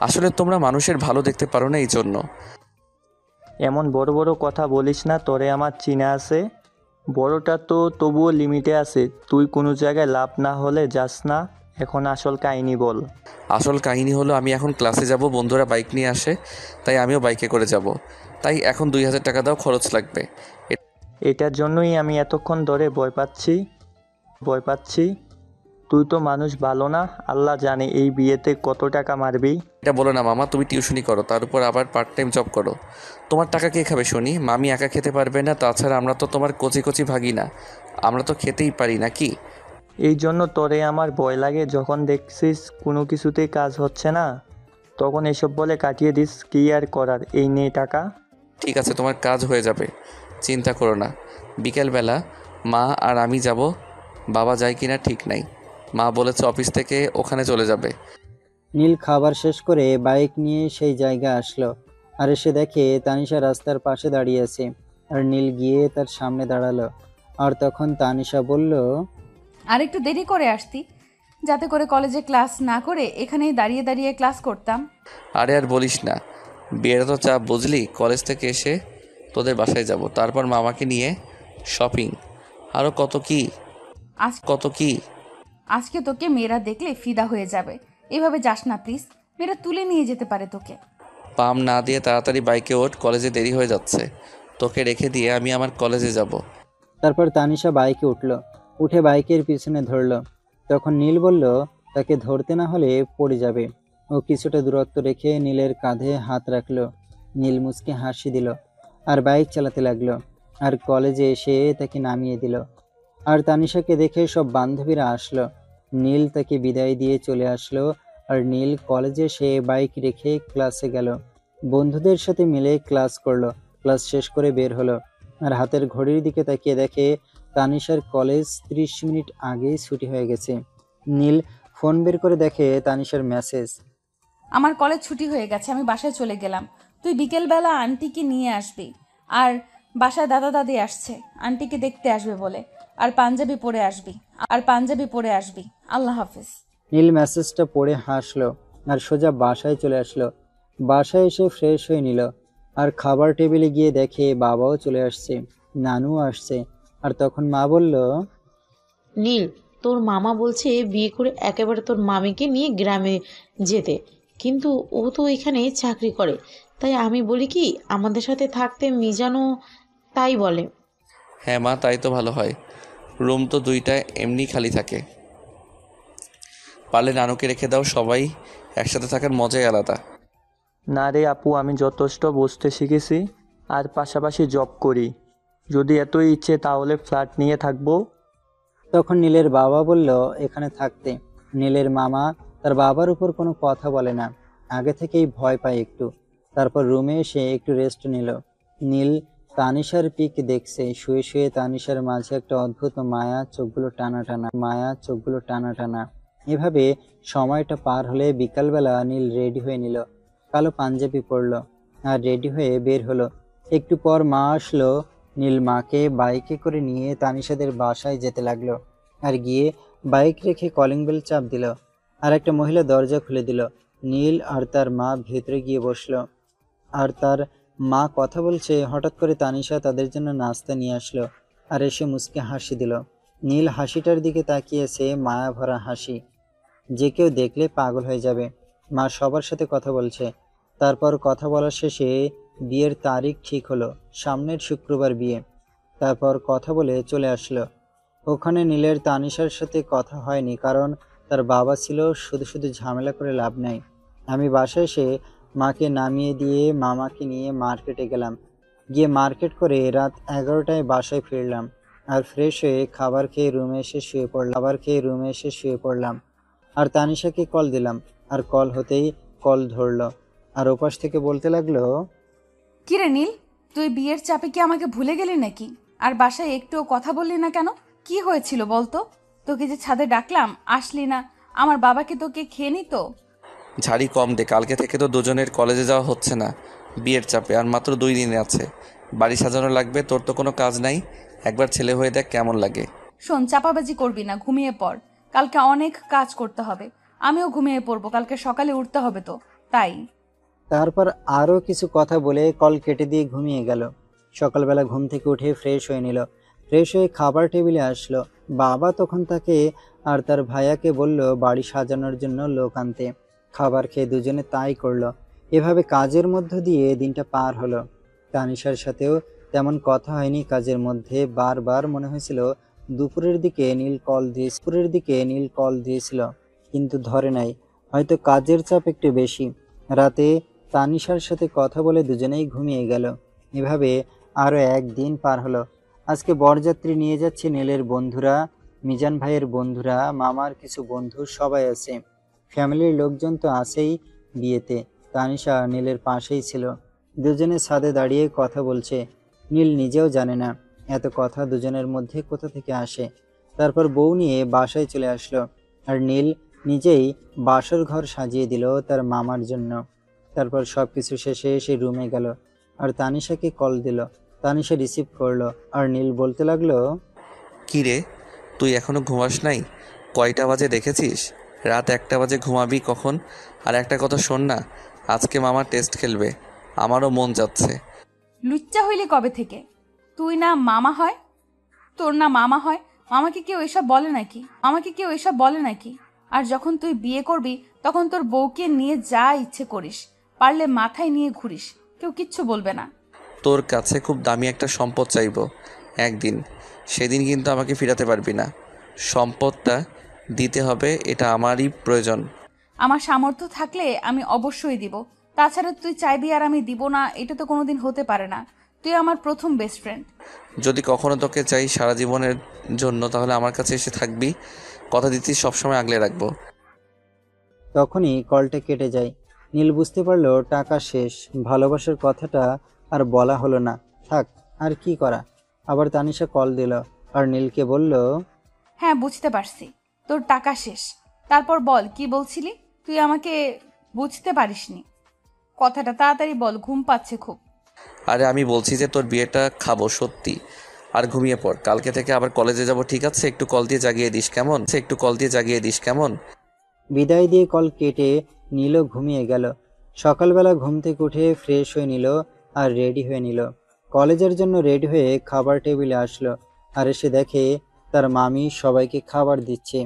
আসলে তোমরা মানুষের ভালো দেখতে পারো না, এই জন্য। এমন বড় বড় কথা বলিস না, তোরে আমার চিনা আছে। বড়টা তো তবুও লিমিটে আছে, তুই কোনো জায়গায় লাভ না হলে যাস না। এখন আসল কাহিনী বল। আসল কাহিনী হলো আমি এখন ক্লাসে যাব, বন্ধুরা বাইক নিয়ে আসে, তাই আমিও বাইকে করে যাব। তাই এখন 2000 টাকা দাও, খরচ লাগবে। এটার জন্যই আমি এতক্ষণ ধরে ভয় পাচ্ছি। তুই তো মানুষ ভালো না, আল্লাহ জানে এই বিয়েতে কত টাকা মারবি। এটা বলো না মামা, তুমি টিউশনি করো, তার উপর আবার পার্ট টাইম জব করো। তোমার টাকা কে খাবে শুনি? মামি একা খেতে পারবে না, তাছাড়া আমরা তো তোমার কচি কচি ভাগি না, আমরা তো খেতেই পারি নাকি? এই জন্য তোরে আমার ভয় লাগে, যখন দেখছিস কোনো কিছুতেই কাজ হচ্ছে না তখন এসব বলে কাটিয়ে দিস। কি আর করার, এই নে টাকা। ঠিক আছে, তোমার কাজ হয়ে যাবে, চিন্তা করো না। বিকেলবেলা মা আর আমি যাব, বাবা যায় কিনা ঠিক নাই। মা বলেছে অফিস থেকে ওখানে চলে যাবে। নীল খাবার শেষ করে বাইক নিয়ে সেই জায়গায় আসলো, আর এসে দেখে তানিশা রাস্তার পাশে দাঁড়িয়ে আছে। আর নীল গিয়ে তার সামনে দাঁড়ালো। আর তখন তানিশা বলল, আর একটু দেরি করে আসতি, যাতে করে কলেজে ক্লাস না করে এখানেই দাঁড়িয়ে দাঁড়িয়ে ক্লাস করতাম। আরে আর বলিস না, বিয়ের তো চাপ বুঝলি। কলেজ থেকে এসে তোদের বাসায় যাব, তারপর মামাকে নিয়ে শপিং, আরও আজ কত কি। আজকে তোকে মেয়েরা দেখলে ফিদা হয়ে যাবে। এভাবে যাস না প্লিজ, মেয়েরা তুলে নিয়ে যেতে পারে তোকে। পাম না দিয়ে তাড়াতাড়ি বাইকে ওঠ, কলেজে দেরি হয়ে যাচ্ছে। তোকে রেখে দিয়ে আমি আমার কলেজে যাব। তারপর তানিশা বাইকে উঠলো, উঠে বাইকের পিছনে ধরলো। তখন নীল বলল, তাকে ধরতে না হলে পড়ে যাবে। ও কিছুটা দূরত্ব রেখে নীলের কাঁধে হাত রাখলো। নীল মুচকে হাসি দিল আর বাইক চালাতে লাগলো। আর কলেজে এসে তাকে নামিয়ে দিল। আর তানিশাকে দেখে সব বান্ধবীরা আসলো। নীল তাকে বিদায় দিয়ে চলে আসলো। আর নীল কলেজে সে বাইক রেখে ক্লাসে গেল। বন্ধুদের সাথে মিলে ক্লাস করলো। ক্লাস শেষ করে বের হলো। আর হাতের ঘড়ির দিকে তাকিয়ে দেখে তানিশার কলেজ 30 মিনিট আগেই ছুটি হয়ে গেছে। নীল ফোন বের করে দেখে তানিশার মেসেজ। আমার কলেজ ছুটি হয়ে গেছে, আমি বাসায় চলে গেলাম। তুই বিকেলবেলা আন্টিকে নিয়ে আসবি। আর বাসায় দাদা দাদি আসছে, আন্টিকে দেখতে আসবে বলে। আর পাঞ্জাবি পরে আসবি। আল্লাহ হাফিজ। নীল মেসেজটা পড়ে হাসলো আর সোজা বাসায় চলে আসলো। বাসায় এসে ফ্রেশ হয়ে নিল। আর খাবার টেবিলে গিয়ে দেখে বাবাও চলে আসছে, নানুও আসছে। আর তখন মা বলল, নীল, তোর মামা বলছে বিয়ে করে একেবারে তোর মামিকে নিয়ে গ্রামে যেতে, কিন্তু ও তো এখানে চাকরি করে। তাই আমি বলি কি, আমাদের সাথে থাকতে মিজানও তাই বলে। হ্যাঁ মা, তাই তো ভালো হয়। রুম তো 2টা এমনি খালি থাকে, পারলে নানুকে রেখে দাও, সবাই একসাথে থাকার মজাই আলাদা। না রে আপু, আমি যথেষ্ট বুঝতে শিখেছি আর পাশাপাশি জব করি। যদি এতই ইচ্ছে তাহলে ফ্ল্যাট নিয়ে থাকবো। তখন নীলের বাবা বলল এখানে থাকতে। নীলের মামা তার বাবার উপর কোনো কথা বলে না, আগে থেকেই ভয় পায় একটু। তারপর রুমে এসে একটু রেস্ট নিল। নীল তানিশার পিক দেখছে, শুয়ে শুয়ে তানিশার মাঝে একটা অদ্ভুত চোখগুলো টানা টানা। এভাবে সময়টা পার হলে বিকালবেলা নীল রেডি হয়ে নিল, কালো পাঞ্জাবি পরলো আর রেডি হয়ে বের হলো। একটু পর মা আসলো। নীল মাকে বাইকে করে নিয়ে তানিশাদের বাসায় যেতে লাগলো। আর গিয়ে বাইক রেখে কলিং বেল চাপ দিল। আর একটা মহিলা দরজা খুলে দিল। নীল আর তার মা ভেতরে গিয়ে বসলো। আর তার মা কথা বলছে। হঠাৎ করে তানিশা তাদের জন্য নাস্তা নিয়ে আসলো আর এসে মুচকে হাসি দিল। নীল হাসিটার দিকে তাকিয়েছে, মায়া ভরা হাসি, যে কেউ দেখলে পাগল হয়ে যাবে। মা সবার সাথে কথা বলছে। তারপর কথা বলার শেষে বিয়ের তারিখ ঠিক হলো, সামনের শুক্রবার বিয়ে। তারপর কথা বলে চলে আসলো। ওখানে নীলের তানিশার সাথে কথা হয়নি, কারণ তার বাবা ছিল। শুধু শুধু ঝামেলা করে লাভ নাই। আমি বাসায় এসে মাকে নামিয়ে দিয়ে মামাকে নিয়ে মার্কেটে গেলাম। গিয়ে মার্কেট করে রাত 11টায় বাসায় ফিরলাম। আর ফ্রেশ হয়ে খাবার খেয়ে রুমে এসে শুয়ে পড়লাম। আর তানিশাকে কল দিলাম। আর কল হতেই কল ধরলো। আর ওপাশ থেকে বলতে লাগলো, কিরে নীল, তুই বিয়ের চাপে কি আমাকে ভুলে গেলি নাকি? আর বাসায় একটুও কথা বললি না কেন? কি হয়েছিল বলতো? তোকে যে ছাদে ডাকলাম, আসলি না। আমার বাবাকে তোকে খেয়ে নিত। ঝাড়ি কম দে, কালকে থেকে তো দুজনের কলেজে যাওয়া হচ্ছে না, বিয়ের চাপে। আর মাত্র 2 দিন আছে, বাড়ি সাজানো লাগবে। তোর তো কোনো কাজ নাই, একবার ছেলে হয়ে দেখ কেমন লাগে। শোন, চাপাবাজি করবি না, ঘুমিয়ে পড়। কালকে অনেক কাজ করতে হবে। আমিও ঘুমিয়ে পড়বো, কালকে সকালে উঠতে হবে তো, তাই। তারপর আরও কিছু কথা বলে কল কেটে দিয়ে ঘুমিয়ে গেল। সকালবেলা ঘুম থেকে উঠে ফ্রেশ হয়ে নিল। ফ্রেশ হয়ে খাবার টেবিলে আসলো। বাবা তখন তাকে আর তার ভাইয়াকে বলল বাড়ি সাজানোর জন্য লোক আনতে। খাবার খেয়ে দুজনে তাই করলো। এভাবে কাজের মধ্য দিয়ে দিনটা পার হলো। তানিশার সাথেও তেমন কথা হয়নি কাজের মধ্যে। বারবার মনে হয়েছিল দুপুরের দিকে নীল কল দিয়েছিল, কিন্তু ধরে নাই। হয়তো কাজের চাপ একটু বেশি। রাতে তানিশার সাথে কথা বলে দুজনেই ঘুমিয়ে গেল। এভাবে আরও একদিন পার হলো। আজকে বরযাত্রী নিয়ে যাচ্ছে নীলের বন্ধুরা, মিজান ভাইয়ের বন্ধুরা, মামার কিছু বন্ধু, সবাই আছে। ফ্যামিলির লোকজন তো আছেই বিয়েতে। তানিশা নীলের পাশেই ছিল। দুজনে ছাদে দাঁড়িয়ে কথা বলছে। নীল নিজেও জানে না এত কথা দুজনের মধ্যে কোথা থেকে আসে। তারপর বউ নিয়ে বাসায় চলে আসলো, আর নীল নিজেই বাসর ঘর সাজিয়ে দিল তার মামার জন্য। তারপর সবকিছু শেষে সে রুমে গেল আর তানিশাকে কল দিল। তানিশা রিসিভ করলো আর নীল বলতে লাগলো, কি রে, তুই এখনো ঘুমাস নাই? কয়টা বাজে দেখেছিস? রাত 1টা বাজে ঘুমাবি কখন? আর একটা কথা শোন না, আজকে মামা টেস্ট খেলবে, আমারও মন যাচ্ছে। লুচ্চা হইলি কবে থেকে? তুই না মামা হয়, তোর না মামা হয়। আমাকে কেউ এসব বলে নাকি? আর যখন তুই বিয়ে করবি তখন তোর বউকে নিয়ে যা ইচ্ছে করিস, পারলে মাথায় নিয়ে ঘুরিস, কেউ কিচ্ছু বলবে না। তোর কাছে খুব দামি একটা সম্পদ চাইবো একদিন, সেদিন কিন্তু আমাকে ফিরাতে পারবি না। সম্পদটা দিতে হবে, এটা আমারই প্রয়োজন। আমার সামর্থ্য থাকলে আমি অবশ্যই দিব। তাছাড়া তুই চাইবি আর আমি দিব না, এটা তো কোনোদিন হতে পারে না। তুই আমার প্রথম বেস্ট ফ্রেন্ড। যদি কখনো তোকে চাই সারা জীবনের জন্য, তাহলে আমার কাছে এসে থাকবি। কথা দিচ্ছি, সবসময় আগলে রাখবো। তখনই কলটা কেটে যায়। নীল বুঝতে পারলো টাকা শেষ। ভালোবাসার কথাটা আর বলা হলো না। থাক, আর কি করা। আবার তানিশা কল দিল আর নীলকে বলল, হ্যাঁ, বুঝতে পারছি, তোর টাকা শেষ। তারপর বল, কি বলছিলি? তুই আমাকে বুঝতে পারিসনি, কথাটা তাড়াতাড়ি বল, ঘুম পাচ্ছে খুব। আরে আমি বলছি যে তোর বিয়েটা খাবো সত্যি। আর ঘুমিয়ে পড়, কালকে থেকে আবার কলেজে যাব, ঠিক আছে? একটু কল দিয়ে জাগিয়ে দিস কেমন? বিদায় দিয়ে কল কেটে নীলও ঘুমিয়ে গেল। সকালবেলা ঘুম থেকে উঠে ফ্রেশ হয়ে নিল আর রেডি হয়ে নিল। কলেজের জন্য রেডি হয়ে খাবার টেবিলে আসলো আর এসে দেখে তার মামি সবাইকে খাবার দিচ্ছে।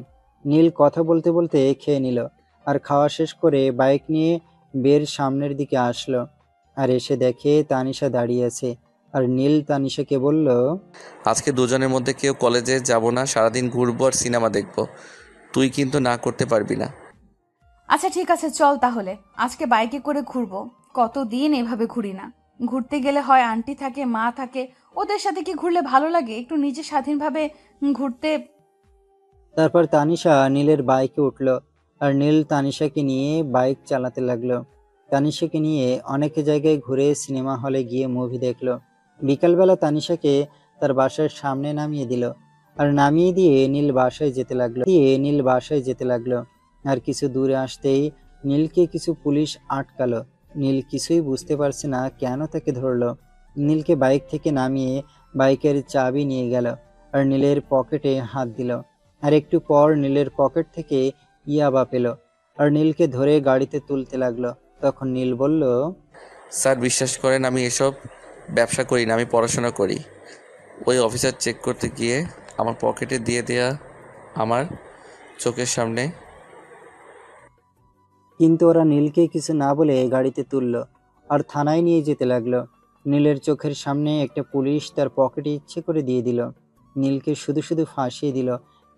নীল কথা বলতে বলতে খেয়ে নিল আর খাওয়া শেষ করে বাইক নিয়ে বের সামনের দিকে আসলো আর এসে দেখে তানিশা দাঁড়িয়ে আছে। আর নীল তানিশাকে বলল, আজকে দুজনের মধ্যে কেউ কলেজে যাব না, সারাদিন ঘুরবো আর সিনেমা দেখবো। তুই কিন্তু না করতে পারবি না। আচ্ছা ঠিক আছে, চল তাহলে আজকে বাইকে করে ঘুরবো। কতদিন এভাবে ঘুরি না। ঘুরতে গেলে হয় আন্টি থাকে, মা থাকে, ওদের সাথে কি ঘুরলে ভালো লাগে? একটু নিজে স্বাধীনভাবে ঘুরতে। তারপর তানিশা নীলের বাইকে উঠল আর নীল তানিশাকে নিয়ে বাইক চালাতে লাগলো। তানিশাকে নিয়ে অনেক জায়গায় ঘুরে সিনেমা হলে গিয়ে মুভি দেখলো। বিকালবেলা তানিশাকে তার বাসার সামনে নামিয়ে দিল আর নামিয়ে দিয়ে নীল বাসায় যেতে লাগলো। আর কিছু দূরে আসতেই নীলকে কিছু পুলিশ আটকালো। নীল কিছুই বুঝতে পারছে না কেন তাকে ধরলো। নীলকে বাইক থেকে নামিয়ে বাইকের চাবি নিয়ে গেল আর নীলের পকেটে হাত দিল। আর একটু পর নীলের পকেট থেকে ইয়াবা পেল আর নীলকে ধরে গাড়িতে তুলতে লাগলো। তখন নীল বলল, স্যার বিশ্বাস করেন, আমি এসব ব্যবসা করি না, আমি পড়াশোনা করি। ওই অফিসার চেক করতে গিয়ে আমার পকেটে দিয়ে দেয়া আমার চোখের সামনে। কিন্তু ওরা নীলকে কিছু না বলে গাড়িতে তুললো আর থানায় নিয়ে যেতে লাগলো। নীলের চোখের সামনে একটা পুলিশ তার পকেটে ইচ্ছে করে দিয়ে দিল। নীলকে শুধু শুধু ফাঁসিয়ে দিল।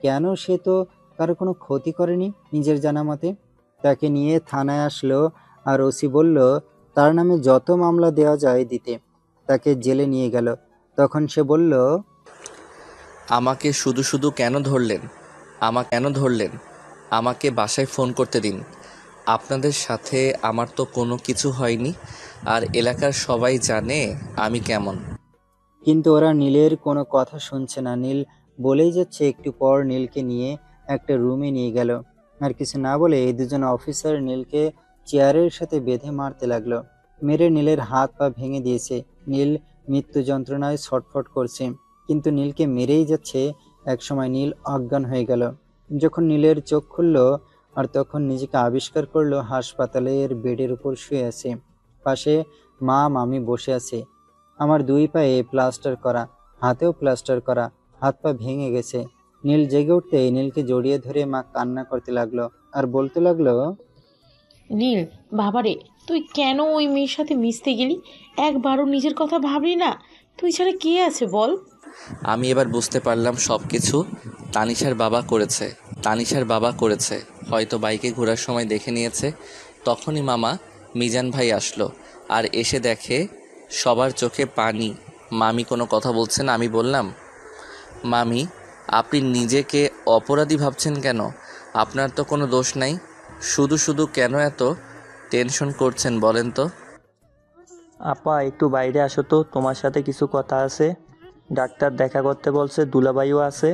কেন? সে তো কারো কোনো ক্ষতি করেনি নিজের জানা মতে। তাকে নিয়ে থানায় আসলো আর ওসি বলল তার নামে যত মামলা দেওয়া যায় দিতে। তাকে জেলে নিয়ে গেল। তখন সে বলল, আমাকে শুধু শুধু কেন ধরলেন? আমাকে বাসায় ফোন করতে দিন। আপনাদের সাথে আমার তো কোনো কিছু হয়নি, আর এলাকার সবাই জানে আমি কেমন। কিন্তু ওরা নীলের কোনো কথা শুনছে না। নীল বলেই যাচ্ছে। একটু পর নীলকে নিয়ে একটা রুমে নিয়ে গেল আর কিছু না বলে এই দুজন অফিসার নীলকে চেয়ারের সাথে বেঁধে মারতে লাগলো। মেরে নীলের হাত পা ভেঙে দিয়েছে। নীল মৃত্যু যন্ত্রণায় ছটফট করছে, কিন্তু নীলকে মেরেই যাচ্ছে। একসময় নীল অজ্ঞান হয়ে গেল। যখন নীলের চোখ খুলল আর তখন নিজেকে আবিষ্কার করলো হাসপাতালের বেডের উপর শুয়ে আছে। পাশে মা মামি বসে আছে। আমার দুই পায়ে প্লাস্টার করা, হাতেও প্লাস্টার করা, হাত পা ভেঙে গেছে। নীল জেগে উঠতেই নীলকে জড়িয়ে ধরে মা কান্না করতে লাগলো আর বলতে লাগলো, নীল, বাবারে, তুই কেন ওই মেয়ের সাথে মিশতে গেলি? একবারও নিজের কথা ভাবলি না? তুই ছাড়া কে আছে বল? আমি এবার বুঝতে পারলাম সব কিছু তানিশার বাবা করেছে। তানিশার বাবা করেছে, হয়তো বাইকে ঘোরার সময় দেখে নিয়েছে। তখনই মামা মিজান ভাই আসলো আর এসে দেখে সবার চোখে পানি। মামি কোনো কথা বলছেন। আমি বললাম, মামি, আপনি নিজেকে অপরাধী ভাবছেন কেন? আপনার তো কোনো দোষ নাই। শুধু শুধু কেন এত টেনশন করছেন বলেন তো? আপা একটু বাইরে আসো তো, তোমার সাথে কিছু কথা আছে। ডাক্তার দেখা করতে বলছে, দুলাভাইও আছে।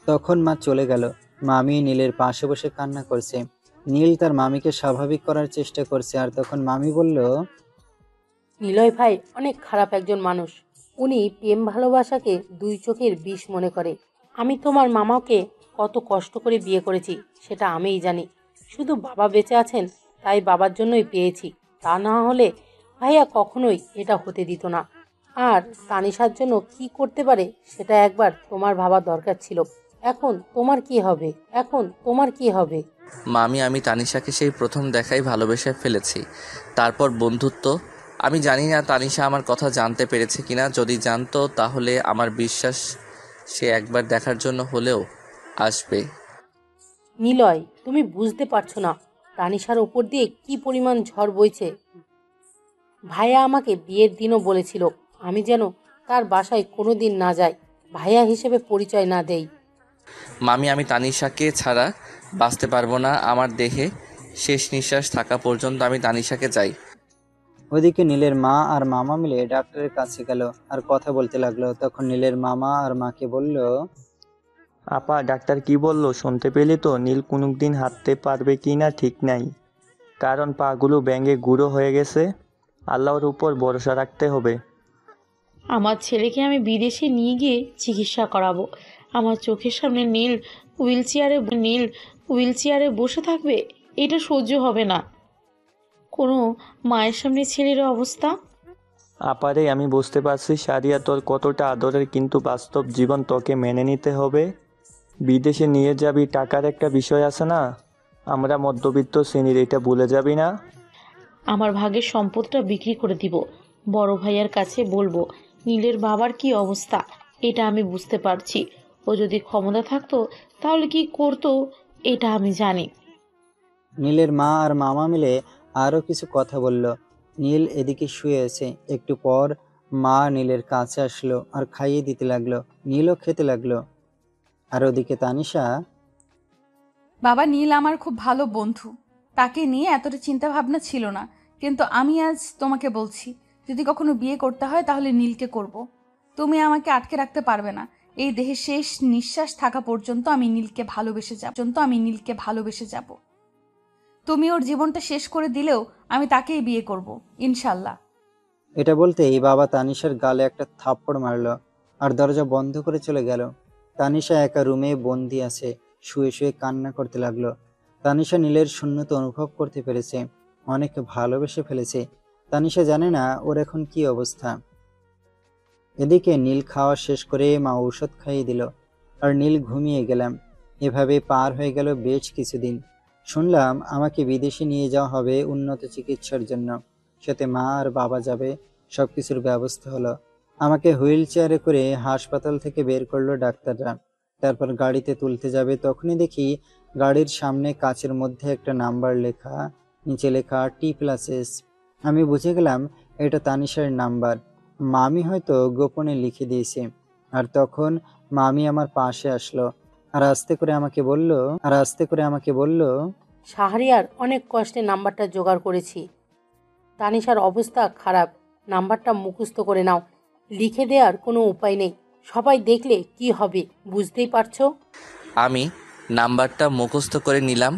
তখন মা চলে গেল। মামি নীলের পাশে বসে কান্না করছে। নীল তার মামিকে স্বাভাবিক করার চেষ্টা করছে। আর তখন মামি বলল, নিলয় ভাই অনেক খারাপ একজন মানুষ। উনি প্রেম ভালোবাসাকে দুই চোখের বিষ মনে করে। আমি তোমার মামাকে কত কষ্ট করে বিয়ে করেছি সেটা আমিই জানি। শুধু বাবা বেঁচে আছেন তাই বাবার জন্যই পেয়েছি। তা না হলে ভাইয়া কখনোই এটা হতে দিত না। আর তানিশার জন্য কি করতে পারে সেটা একবার তোমার ভাবা দরকার ছিল। এখন তোমার কি হবে? এখন তোমার কি হবে? মামি, আমি তানিশাকে সেই প্রথম দেখাই ভালোবেসে ফেলেছি। তারপর বন্ধুত্ব। আমি জানি না তানিশা আমার কথা জানতে পেরেছে কিনা। যদি জানতো তাহলে আমার বিশ্বাস সে একবার দেখার জন্য হলেও আসবে। নিলয়, তুমি বুঝতে পারছো না তানিশার ওপর দিয়ে কি পরিমাণ ঝড় বইছে। ভাইয়া আমাকে বিয়ের দিনও বলেছিল আমি যেন তার বাসায় কোনো দিন না যাই, ভাইয়া হিসেবে পরিচয় না দেই। মামি, আমি তানিশাকে ছাড়া বাঁচতে পারবো না। আমার দেহে শেষ নিঃশ্বাস থাকা পর্যন্ত আমি তানিশাকে চাই। ওদিকে নীলের মা আর মামা মিলে ডাক্তারের কাছে গেল আর কথা বলতে লাগলো। তখন নীলের মামা আর মাকে বলল, আপা ডাক্তার কি বললো শুনতে পেলে তো? নীল কোনোদিন হাঁটতে পারবে কি না ঠিক নাই, কারণ পাগুলো ব্যাঙে গুঁড়ো হয়ে গেছে। আল্লাহর উপর ভরসা রাখতে হবে। আমার ছেলেকে আমি বিদেশে নিয়ে গিয়ে চিকিৎসা করাবো। আমার চোখের সামনে নীল হুইল চেয়ারে বসে থাকবে? এটা সহ্য হবে না। কোনো মায়ের সামনে ছেলের অবস্থা। আপারে আমি বুঝতে পারছি সারিয়া তোর কতটা আদরের, কিন্তু বাস্তব জীবন তোকে মেনে নিতে হবে। বিদেশে নিয়ে যাবি, টাকার একটা বিষয় আছে না? আমরা মধ্যবিত্ত শ্রেণীর, এটা ভুলে যাবি না। আমার ভাগের সম্পদটা বিক্রি করে দিব। বড় ভাইয়ার কাছে বলবো নীলের বাবার কি অবস্থা। এটা আমি বুঝতে পারছি। ও যদি ক্ষমতা থাকতো তাহলে কি করতো এটা আমি জানি। নীলের মা আর মামা মিলে আরো কিছু কথা বলল। নীল এদিকে শুয়ে আছে। একটু পর মা নীলের কাছে আসলো আর খাইয়ে দিতে লাগলো। নীলও খেতে লাগলো। আর ওদিকে তানিশা, বাবা, নীল আমার খুব ভালো বন্ধু। তাকে নিয়ে এতটা চিন্তা ভাবনা ছিল না, কিন্তু আমি আজ তোমাকে বলছি, যদি কখনো বিয়ে করতে হয় তাহলে নীলকে করব। তুমি আমাকে আটকে রাখতে পারবে না। এই দেহে শেষ নিঃশ্বাস থাকা পর্যন্ত আমি নীলকে ভালোবেসে যাব। তুমি ওর জীবনটা শেষ করে দিলেও আমি তাকেই বিয়ে করব, ইনশাল্লাহ। এটা বলতেই বাবা তানিশার গালে একটা থাপ্পড় মারলো আর দরজা বন্ধ করে চলে গেল। তানিশা একা রুমে বন্দি আছে, শুয়ে শুয়ে কান্না করতে লাগলো। তানিশা নীলের শূন্যতা অনুভব করতে পেরেছে, অনেক ভালোবেসে ফেলেছে। তানিশা জানে না ওর এখন কি অবস্থা। এদিকে নীল খাওয়া শেষ করে মা ঔষধ খাইয়ে দিল আর নীল ঘুমিয়ে গেলাম। এভাবে পার হয়ে গেল বেশ কিছুদিন। শুনলাম আমাকে বিদেশে নিয়ে যাওয়া হবে উন্নত চিকিৎসার জন্য, সাথে মা আর বাবা যাবে। সবকিছুর ব্যবস্থা হলো। আমাকে হুইল চেয়ারে করে হাসপাতাল থেকে বের করলো ডাক্তাররা। তারপর গাড়িতে তুলতে যাবে, তখনই দেখি গাড়ির সামনে কাচের মধ্যে একটা নাম্বার লেখা, নিচে লেখা T+S। আমি বুঝে গেলাম এটা তানিশার নাম্বার। মামি হয়তো গোপনে লিখে দিয়েছে। আর তখন মামি আমার পাশে আসলো আর আস্তে করে আমাকে বলল, শাহরিয়ার অনেক কষ্টে নাম্বারটা জোগাড় করেছি। তানিশার অবস্থা খারাপ, নাম্বারটা মুখস্থ করে নাও। লিখে দেওয়ার কোনো উপায় নেই, সবাই দেখলে কি হবে বুঝতেই পারছো। আমি নাম্বারটা মুখস্থ করে নিলাম,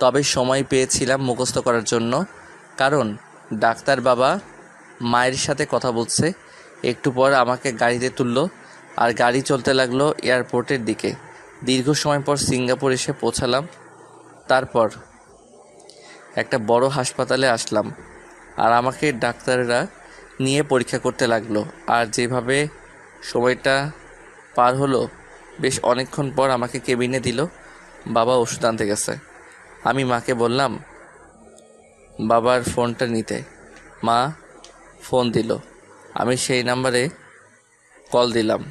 তবে সময় পেয়েছিলাম মুখস্থ করার জন্য, কারণ ডাক্তার বাবা মায়ের সাথে কথা বলছে। একটু পর আমাকে গাড়িতে তুললো আর গাড়ি চলতে লাগলো এয়ারপোর্টের দিকে। দীর্ঘ সময় পর সিঙ্গাপুর এসে পৌঁছালাম। তারপর একটা বড় হাসপাতালে আসলাম আর আমাকে ডাক্তাররা নিয়ে পরীক্ষা করতে লাগলো। আর যেভাবে সময়টা পার হলো। বেশ অনেকক্ষণ পর আমাকে কেবিনে দিল। বাবা ওষুধ আনতে গেছে। আমি মাকে বললাম বাবার ফোনটা নিতে। মা ফোন দিল। আমি সেই নাম্বারে কল দিলাম,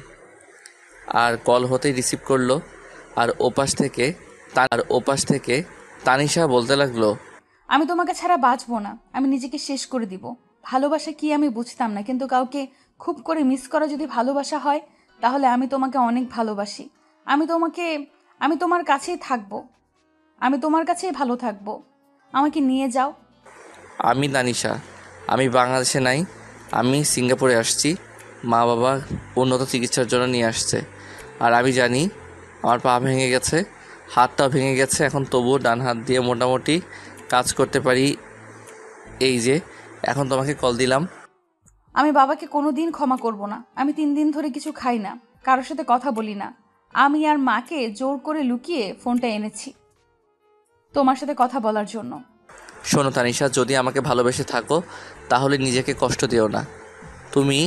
আর কল হতেই রিসিভ করলো। আর ওপাশ থেকে তানিশা বলতে লাগলো, আমি তোমাকে ছাড়া বাঁচবো না, আমি নিজেকে শেষ করে দিব। ভালোবাসা কি আমি বুঝতাম না, কিন্তু কাউকে খুব করে মিস করা যদি ভালোবাসা হয়, তাহলে আমি তোমাকে অনেক ভালোবাসি। আমি তোমার কাছেই থাকবো, আমি তোমার কাছেই ভালো থাকবো। আমাকে নিয়ে যাও। আমি তানিশা, আমি বাংলাদেশে নাই, আমি সিঙ্গাপুরে আসছি। মা বাবা উন্নত চিকিৎসার জন্য নিয়ে আসছে। আর আমি জানি আমার পা ভেঙে গেছে, হাতটাও ভেঙে গেছে, এখন তবুও ডান হাত দিয়ে মোটামুটি কাজ করতে পারি। এই যে এখন তোমাকে কল দিলাম। আমি বাবাকে কোনোদিন ক্ষমা করব না। আমি 3 দিন ধরে কিছু খাই না, কারোর সাথে কথা বলি না। আমি আর মাকে জোর করে লুকিয়ে ফোনটা এনেছি তোমার সাথে কথা বলার জন্য। শোনো তানিশা, যদি আমাকে ভালোবেসে থাকো তাহলে নিজেকে কষ্ট দিও না। তুমি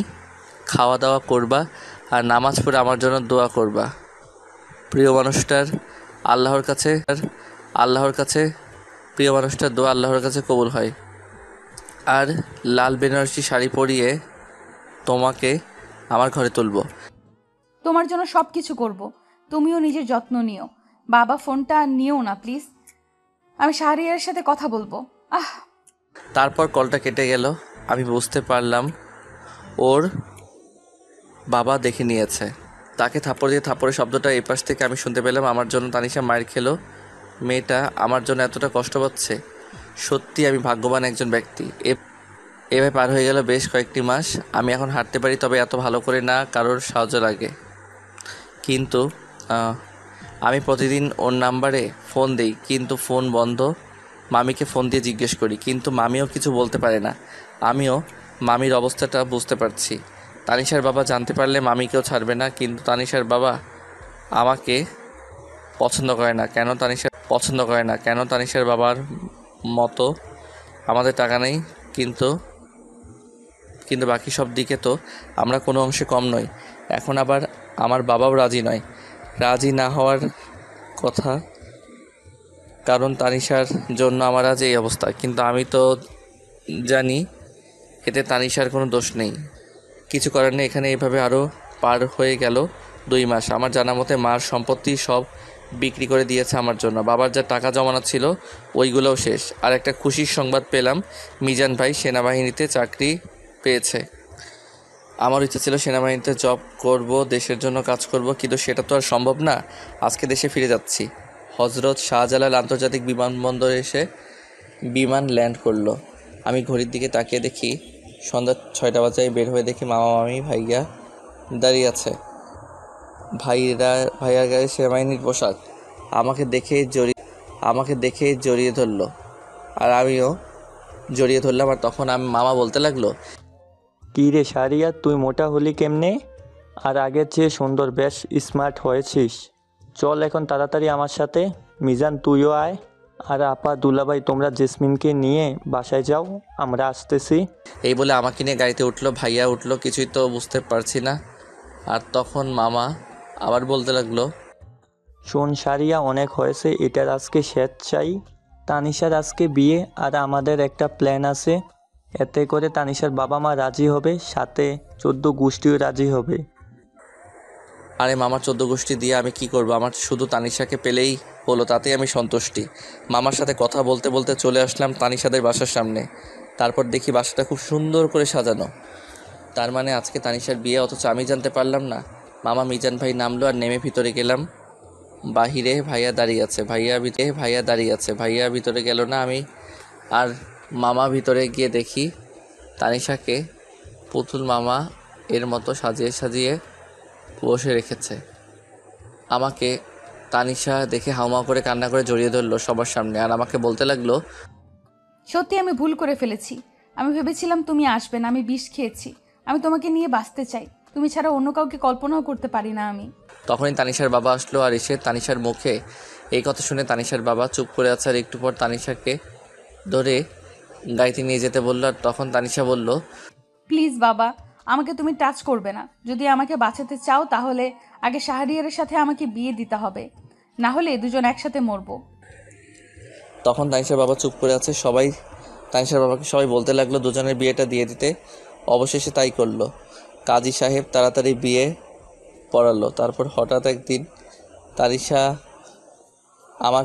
খাওয়া দাওয়া করবা আর নামাজ পড়ে আমার জন্য দোয়া করবা। প্রিয় মানুষটার আল্লাহর কাছে প্রিয় মানুষটার দোয়া আল্লাহর কাছে কবুল হয়। আর লাল বেনারসি শাড়ি পরিয়ে তোমাকে আমার ঘরে তুলব। তোমার জন্য সব কিছু করব। তুমিও নিজের যত্ন নিও। বাবা ফোনটা নিও না প্লিজ, আমি শাহরিয়ারের সাথে কথা বলবো। তারপর কলটা কেটে গেল। আমি বুঝতে পারলাম ওর বাবা দেখে নিয়েছে। তাকে থাপ্পড় দিয়ে থাপ্পড়ের শব্দটা এই পাশ থেকে আমি শুনতে পেলাম। আমার জন্য তানিশা মায়ের খেলো। মেয়েটা আমার জন্য এতটা কষ্ট পাচ্ছে। সত্যি আমি ভাগ্যবান একজন ব্যক্তি। এভাবে পার হয়ে গেল বেশ কয়েকটি মাস। আমি এখন হাঁটতে পারি, তবে এত ভালো করে না, কারোর সাহায্য লাগে। কিন্তু আমি প্রতিদিন ওর নাম্বারে ফোন দিই, কিন্তু ফোন বন্ধ। মামিকে ফোন দিয়ে জিজ্ঞেস করি, কিন্তু মামিও কিছু বলতে পারে না। আমিও মামির অবস্থাটা বুঝতে পারছি। তানিশার বাবা জানতে পারলে মামিকেও ছাড়বে না, কিন্তু তানিশার বাবা আমাকে পছন্দ করে না। কেন তানিশার বাবার মতো আমাদের টাকা নেই, কিন্তু বাকি সব দিকে তো আমরা কোনো অংশে কম নই। এখন আবার আমার বাবাও রাজি না হওয়ার কথা, কারণ তানিশার জন্য আমার আজ এই অবস্থা। কিন্তু আমি তো জানি এতে তানিশার কোনো দোষ নেই। কিছু করার নেই। এখানে এইভাবে আরও পার হয়ে গেল 2 মাস। আমার জানা মতে মার সম্পত্তি সব বিক্রি করে দিয়েছে আমার জন্য। বাবার যা টাকা জমানো ছিল ওইগুলোও শেষ। আর একটা খুশির সংবাদ পেলাম, মিজান ভাই সেনাবাহিনীতে চাকরি পেয়েছে। আমার ইচ্ছা ছিল সেনাবাহিনীতে জব করব, দেশের জন্য কাজ করব, কিন্তু সেটা তো আর সম্ভব না। আজকে দেশে ফিরে যাচ্ছি। হজরত শাহজালাল আন্তর্জাতিক বিমানবন্দরে এসে বিমান ল্যান্ড করলো। আমি ঘড়ির দিকে তাকিয়ে দেখি সন্ধ্যা 6টা বাজায়। বের হয়ে দেখি মামা মামি ভাইয়া দাঁড়িয়ে আছে। ভাইয়ার গায়ে সেনাবাহিনীর পোশাক। আমাকে দেখে জড়িয়ে ধরলো, আর আমিও জড়িয়ে ধরলাম। আর তখন মামা বলতে লাগলো, কী রে সারিয়া, তুই মোটা হলি কেমনে? আর আগের চেয়ে সুন্দর, বেশ স্মার্ট হয়েছিস। চল এখন তাড়াতাড়ি আমার সাথে। মিজান তুইও আয়। আর আপা দুলাভাই তোমরা জেসমিনকে নিয়ে বাসায় যাও, আমরা আসতেছি। এই বলে আমাকে নিয়ে গাড়িতে উঠলো। ভাইয়া উঠলো, কিছুই তো বুঝতে পারছি না। আর তখন মামা আবার বলতে লাগলো, শোন সারিয়া, অনেক হয়েছে, এটার আজকে শেষ চাই। তানিশার আজকে বিয়ে, আর আমাদের একটা প্ল্যান আছে। এতে করে তানিশার বাবা মা রাজি হবে, সাথে 14 গোষ্ঠীও রাজি হবে। আরে মামার 14 গোষ্ঠী দিয়ে আমি কি করব? আমার শুধু তানিশাকে পেলেই হলো, তাতেই আমি সন্তুষ্টি। মামার সাথে কথা বলতে বলতে চলে আসলাম তানিশাদের বাসার সামনে। তারপর দেখি বাসাটা খুব সুন্দর করে সাজানো। তার মানে আজকে তানিশার বিয়ে, অথচ আমি জানতে পারলাম না। মামা মিজান ভাই নামলো, আর নেমে ভিতরে গেলাম। বাহিরে ভাইয়া দাঁড়িয়ে আছে। ভাইয়া ভিতরে গেল না। আমি আর মামা ভিতরে গিয়ে দেখি তানিশাকে পুতুল মামা এর মতো সাজিয়ে বসে রেখেছে। আমাকে তানিশা দেখে হাউমাউ করে কান্না করে জড়িয়ে ধরলো সবার সামনে, আর আমাকে বলতে লাগলো, সত্যি আমি ভুল করে ফেলেছি। আমি ভেবেছিলাম তুমি আসবে না, আমি বিষ খেয়েছি। আমি তোমাকে নিয়ে বাঁচতে চাই, তুমি ছাড়া অন্য কাউকে কল্পনাও করতে পারি না আমি। তখনই তানিশার বাবা আসলো, আর এসে তানিশার মুখে এই কথা শুনে তানিশার বাবা চুপ করে আছে। আর একটু পর তানিশাকে ধরে গাড়িতে নিয়ে যেতে বললো। আর তখন তানিশা বলল, প্লিজ বাবা, আমাকে তুমি টাচ করবে না। যদি আমাকে বাঁচাতে চাও তাহলে আগে শাহরিয়ারের সাথে আমাকে বিয়ে দিতে হবে, না হলে দুজন একসাথে মরবো। তখন তানিশার বাবা চুপ করে আছে। তানিশার বাবাকে সবাই বলতে লাগলো দুজনের বিয়েটা দিয়ে দিতে। অবশেষে তাই করলো। কাজী সাহেব তাড়াতাড়ি বিয়ে পড়ালো। তারপর হঠাৎ একদিন তানিশা আমার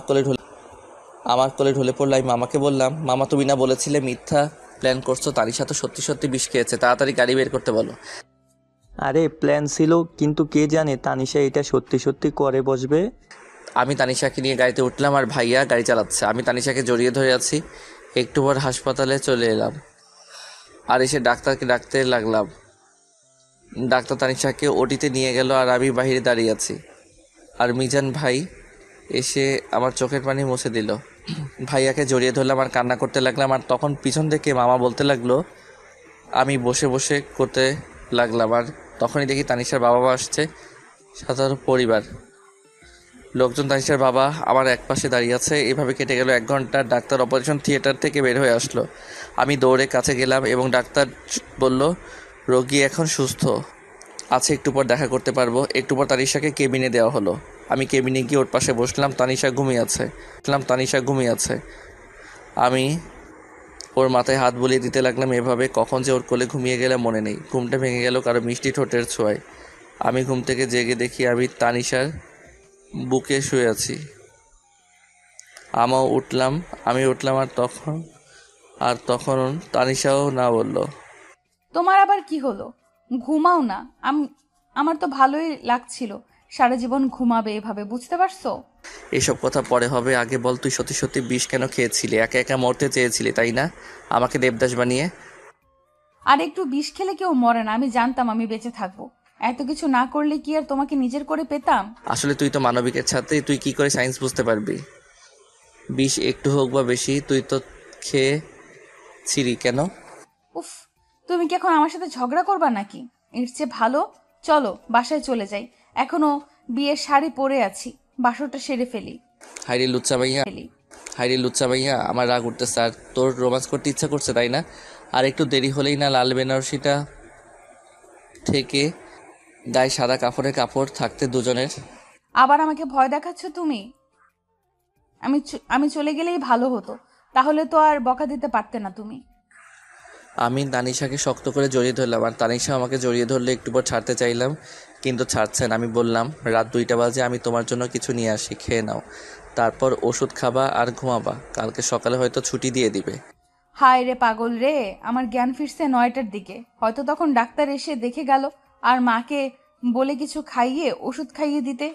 কোলে ঢলে পড়লো। আমি মামাকে বললাম, মামা তুমি না বলেছিলে মিথ্যা প্ল্যান করছো? তানিশা তো সত্যি সত্যি বিষ খেয়েছে, তাড়াতাড়ি গাড়ি বের করতে বলো। আরে প্ল্যান ছিল, কিন্তু কে জানে তানিশা এটা সত্যি সত্যি করে বসবে। আমি তানিশাকে নিয়ে গাড়িতে উঠলাম আর ভাইয়া গাড়ি চালাচ্ছে। আমি তানিশাকে জড়িয়ে ধরে আছি। একটু পর হাসপাতালে চলে এলাম আর এসে ডাক্তারকে ডাকতে লাগলাম। ডাক্তার তানিশাকে ওটিতে নিয়ে গেল আর আমি বাইরে দাঁড়িয়ে আছি। আর মিজান ভাই এসে আমার চোখের পানি মুছে দিল। ভাইয়াকে জড়িয়ে ধরলাম আর কান্না করতে লাগলাম। আর তখন পিছন থেকে মামা বলতে লাগলো, আমি বসে বসে করতে লাগলাম। আর তখনই দেখি তানিশার বাবা আসছে, সাধারণ পরিবার লোকজন। তানিশার বাবা আমার এক পাশে দাঁড়িয়ে আছে। এভাবে কেটে গেল 1 ঘন্টা। ডাক্তার অপারেশন থিয়েটার থেকে বের হয়ে আসলো। আমি দৌড়ে কাছে গেলাম এবং ডাক্তার বলল, রোগী এখন সুস্থ আছে, একটু পর দেখা করতে পারবো। একটু পর তানিশাকে কেবিনে দেওয়া হলো। আমি কেবিনে গিয়ে ওর পাশে বসলাম। তানিশা ঘুমিয়ে আছে। আমি ওর মাথায় হাত বুলিয়ে দিতে লাগলাম। এভাবে কখন যে ওর কোলে ঘুমিয়ে গেলে মনে নেই। ঘুমটা ভেঙে গেল কারো মিষ্টি ঠোঁটের ছোঁয়ায়। আমি ঘুম থেকে জেগে দেখি আমি তানিশার বুকে শুয়ে আছি। আমি উঠলাম আর তখন তানিশাও না বলল। তোমার আবার কি হলো? ঘুমাও না। আমার তো ভালোই লাগছিল। সারা জীবন ঘুমাবে এভাবে, বুঝতে পারছো? এসব কথা পরে হবে, আগে বল তুই সত্যি সত্যি বিষ কেন খেয়েছিলি? একা একা মরতে চেয়েছিলি তাই না, আমাকে দেবদাস বানিয়ে? আর একটু বিষ খেলে কেউ মরে না, আমি জানতাম আমি বেঁচে থাকবো। এত কিছু না করলে কি আর তোমাকে নিজের করে পেতাম? আসলে তুই তো মানবিকের ছাত্রী, তুই কি করে সায়েন্স বুঝতে পারবি? বিষ একটু হোক বা বেশি তুই তো খেয়েছিলি কেন? উফ, তুমি কি এখন আমার সাথে ঝগড়া করবা নাকি? এর চেয়ে ভালো চলো বাসায় চলে যাই। এখনো বিয়ের শাড়ি পরে আছি, বাসরটা সেরে ফেলি। হাইরে লুচ্চা ভাইয়া, আমার রাগ উঠতেছে। আর তোর রোমান্স করতে ইচ্ছা করছে তাই না? আর একটু দেরি হলেই না লাল বেনারসিটা থেকে গায়ে সাদা কাপড় থাকতে দুজনের। আবার আমাকে ভয় দেখাচ্ছ তুমি? আমি চলে গেলেই ভালো হতো, তাহলে তো আর বকা দিতে পারতে না তুমি। আমি তানিশাকে শক্ত করে জড়িয়ে ধরলাম আর তানিশা আমাকে জড়িয়ে ধরলে। একটু পর ছাড়তে চাইলাম কিন্তু ছাড়ছে না। আমি বললাম, রাত 2টা বাজে, আমি তোমার জন্য কিছু নিয়ে আসি, খেয়ে নাও, তারপর ওষুধ খাবা আর ঘুমাবা। কালকে সকালে হয়তো ছুটি দিয়ে দিবে। হায় রে পাগল রে, আমার জ্ঞান ফিরছে 9টার দিকে। হয়তো তখন ডাক্তার এসে দেখে গেল আর মাকে বলে কিছু খাইয়ে ওষুধ খাইয়ে দিতে।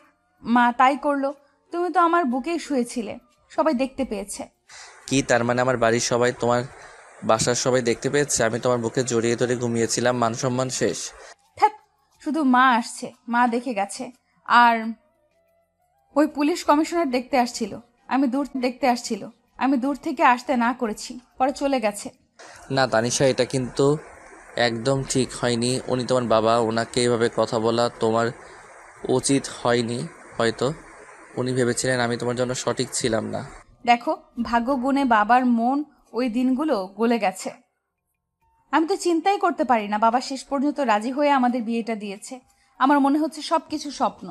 মা তাই করলো। তুমি তো আমার বুকেই শুয়েছিলে, সবাই দেখতে পেয়েছে। কি তার মানে আমার বাড়ির সবাই, তোমার বাসার সবাই দেখতে পেয়েছে আমি তোমার বুকে জড়িয়ে ধরে ঘুমিয়েছিলাম? মান সম্মান শেষ। থাক, শুধু মা আসছে, মা দেখে গেছে। আর ওই পুলিশ কমিশনার দেখতে আসছিল। আমি দূর থেকে আসতে না করেছি, পরে চলে গেছে। না তানিশা, এটা কিন্তু একদম ঠিক হয়নি। উনি তোমার বাবা, ওনাকে এভাবে কথা বলা তোমার উচিত হয়নি। হয়তো উনি ভেবেছিলেন আমি তোমার জন্য সঠিক ছিলাম না। দেখো, ভাগ্য গুণে বাবার মন ওই দিনগুলো গলে গেছে। আমি তো চিন্তাই করতে পারি না বাবা শেষ পর্যন্ত রাজি হয়ে আমাদের বিয়েটা দিয়েছে। আমার মনে হচ্ছে সবকিছু স্বপ্ন।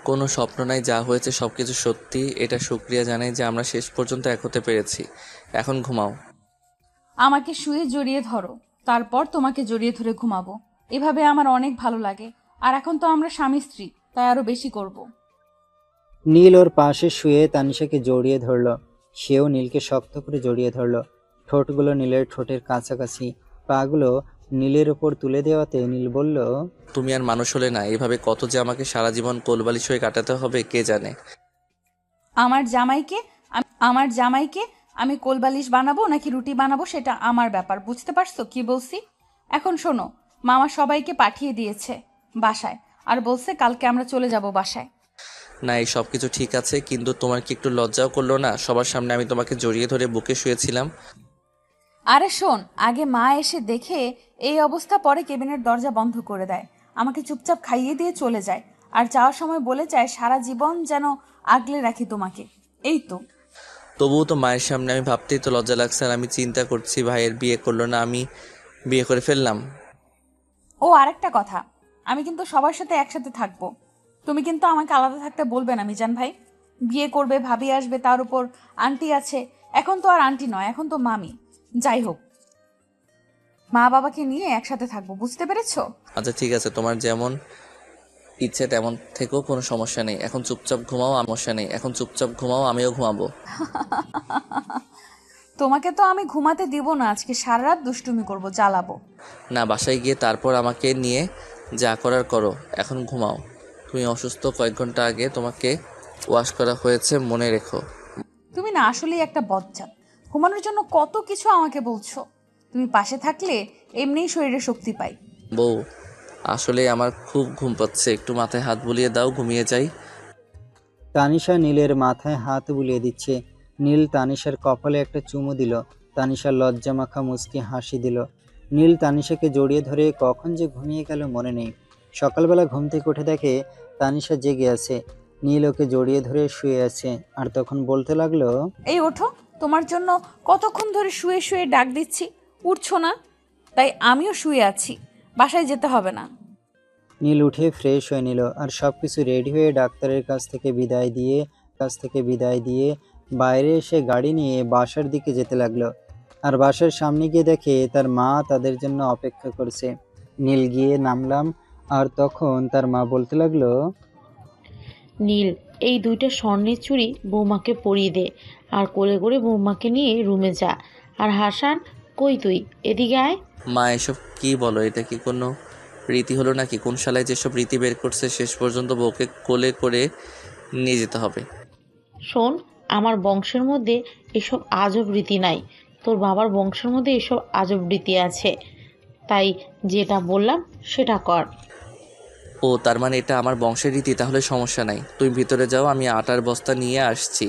কোনো স্বপ্ন নাই, যা হয়েছে সবকিছু সত্যি। এটা শুক্রিয়া জানাই যে আমরা শেষ পর্যন্ত এক হতে পেরেছি। এখন ঘুমাও। আমাকে শুয়ে জড়িয়ে ধরো, তারপর তোমাকে জড়িয়ে ধরে ঘুমাবো। এভাবে আমার অনেক ভালো লাগে। আর এখন তো আমরা স্বামী স্ত্রী, তাই আরো বেশি করব। নীল ওর পাশে শুয়ে তানিশাকে জড়িয়ে ধরল। সেও নীলকে শক্ত করে জড়িয়ে ধরল। ঠোঁটগুলো নীলের ঠোঁটের কাছাকাছি, পাগুলো নীলের ওপর তুলে দেওয়াতে নীল বলল, তুমি আর মানুষ হলে না, এভাবে কত যে আমাকে সারা জীবন কোলবালিশ হয়ে কাটাতে হবে কে জানে। আমার জামাইকে আমি কোলবালিশ বানাবো নাকি রুটি বানাবো সেটা আমার ব্যাপার, বুঝতে পারছো কি বলছি? এখন শোনো, মামা সবাইকে পাঠিয়ে দিয়েছে বাসায়, আর বলছে কালকে আমরা চলে যাব বাসায়। না, এই সব কিছু ঠিক আছে, কিন্তু তোমার কি একটু লজ্জাও করলো না? সবার সামনে আমি তোমাকে জড়িয়ে ধরে বুকে শুয়েছিলাম। আরে শোন, আগে মা এসে দেখে এই অবস্থা, পরে কেবিনের দরজা বন্ধ করে দেয়, আমাকে চুপচাপ খাইয়ে দিয়ে চলে যায়। আর যাওয়ার সময় বলে যায় সারা জীবন যেন আগলে রাখি তোমাকে। এই তো। তবুও তো মায়ের সামনে আমি ভাবতেই তো লজ্জা লাগছে। আর আমি চিন্তা করছি ভাইয়ের বিয়ে করলো না, আমি বিয়ে করে ফেললাম। ও আরেকটা কথা, আমি কিন্তু সবার সাথে একসাথে থাকবো। তুমি কিন্তু আমাকে আলাদা থাকতে বলবে না মিজান ভাই। বিয়ে করবে, ভাবি আসবে, তার উপর আন্টি আছে। এখন তো আর আন্টি নয়, এখন তো মামি। যাই হোক, মা বাবাকে নিয়ে একসাথে থাকবো, বুঝতে পেরেছো? আচ্ছা ঠিক আছে, তোমার যেমন ইচ্ছে তেমন থেকেও কোনো সমস্যা নেই। এখন চুপচাপ ঘুমাও, সমস্যা নেই। এখন চুপচাপ ঘুমাও, আমিও ঘুমাবো। তোমাকে তো আমি ঘুমাতে দিব না, আজকে সারা রাত দুষ্টুমি করবো, জ্বালাবো। না, বাসায় গিয়ে তারপর আমাকে নিয়ে যা করার করো। এখন ঘুমাও। তুমি অসুস্থ, কয়েক ঘন্টা আগে তোমাকে ওয়াশ করা হয়েছে, মনে রেখো। তুমি না আসলেই একটা বজ্জাত। ঘুমানোর জন্য কত কিছু আমাকে বলছো। তুমি পাশে থাকলে এমনিই শরীরে শক্তি পাই। বউ, আসলে আমার খুব ঘুম পাচ্ছে, একটু মাথায় হাত বুলিয়ে দাও, ঘুমিয়ে যাই। তানিশা নীলের মাথায় হাত বুলিয়ে দিচ্ছে। নীল তানিশার কপালে একটা চুমু দিল। তানিশার লজ্জামাখা মুচকি হাসি দিল। নীল তানিশাকে জড়িয়ে ধরে কখন যে ঘুমিয়ে গেল মনে নেই। সকালবেলা ঘুম থেকে উঠে দেখে তানিশা জেগে আছে। নীল ওকে জড়িয়ে ধরে শুয়ে আছে আর তখন বলতে লাগলো, এই ওঠো, তোমার জন্য কতক্ষণ ধরে শুয়ে শুয়ে ডাক দিচ্ছি, উঠছো না। তাই আমিও শুয়ে আছি, বাসায় যেতে হবে না। নীল উঠে ফ্রেশ হয়ে নিল আর সবকিছু রেডি হয়ে ডাক্তারের কাছ থেকে বিদায় দিয়ে বাইরে এসে গাড়ি নিয়ে বাসার দিকে যেতে লাগলো। আর বাসার সামনে গিয়ে দেখে তার মা তাদের জন্য অপেক্ষা করছে। নীল গিয়ে নামলাম আর তখন তার মা বলতে লাগলো, নীল, এই 2টা স্বর্ণের চুড়ি বৌমাকে পরিয়ে দে, আর কোলে করে বৌমাকে নিয়ে রুমে যা। আর হাসান, কই তুই, এদিকে আয়। মা, এসব কি বলো? এটা কি কোনো রীতি হলো নাকি? কোন শালায় যেসব রীতি বের করছে, শেষ পর্যন্ত বউকে কোলে করে নিয়ে যেতে হবে? শোন, আমার বংশের মধ্যে এসব আজব রীতি নাই, তোর বাবার বংশের মধ্যে এসব আজব রীতি আছে। তাই যেটা বললাম সেটা কর। ও, তার মানে এটা আমার বংশের রীতি, তাহলে সমস্যা নাই। তুমি ভিতরে যাও, আমি আটার বস্তা নিয়ে আসছি।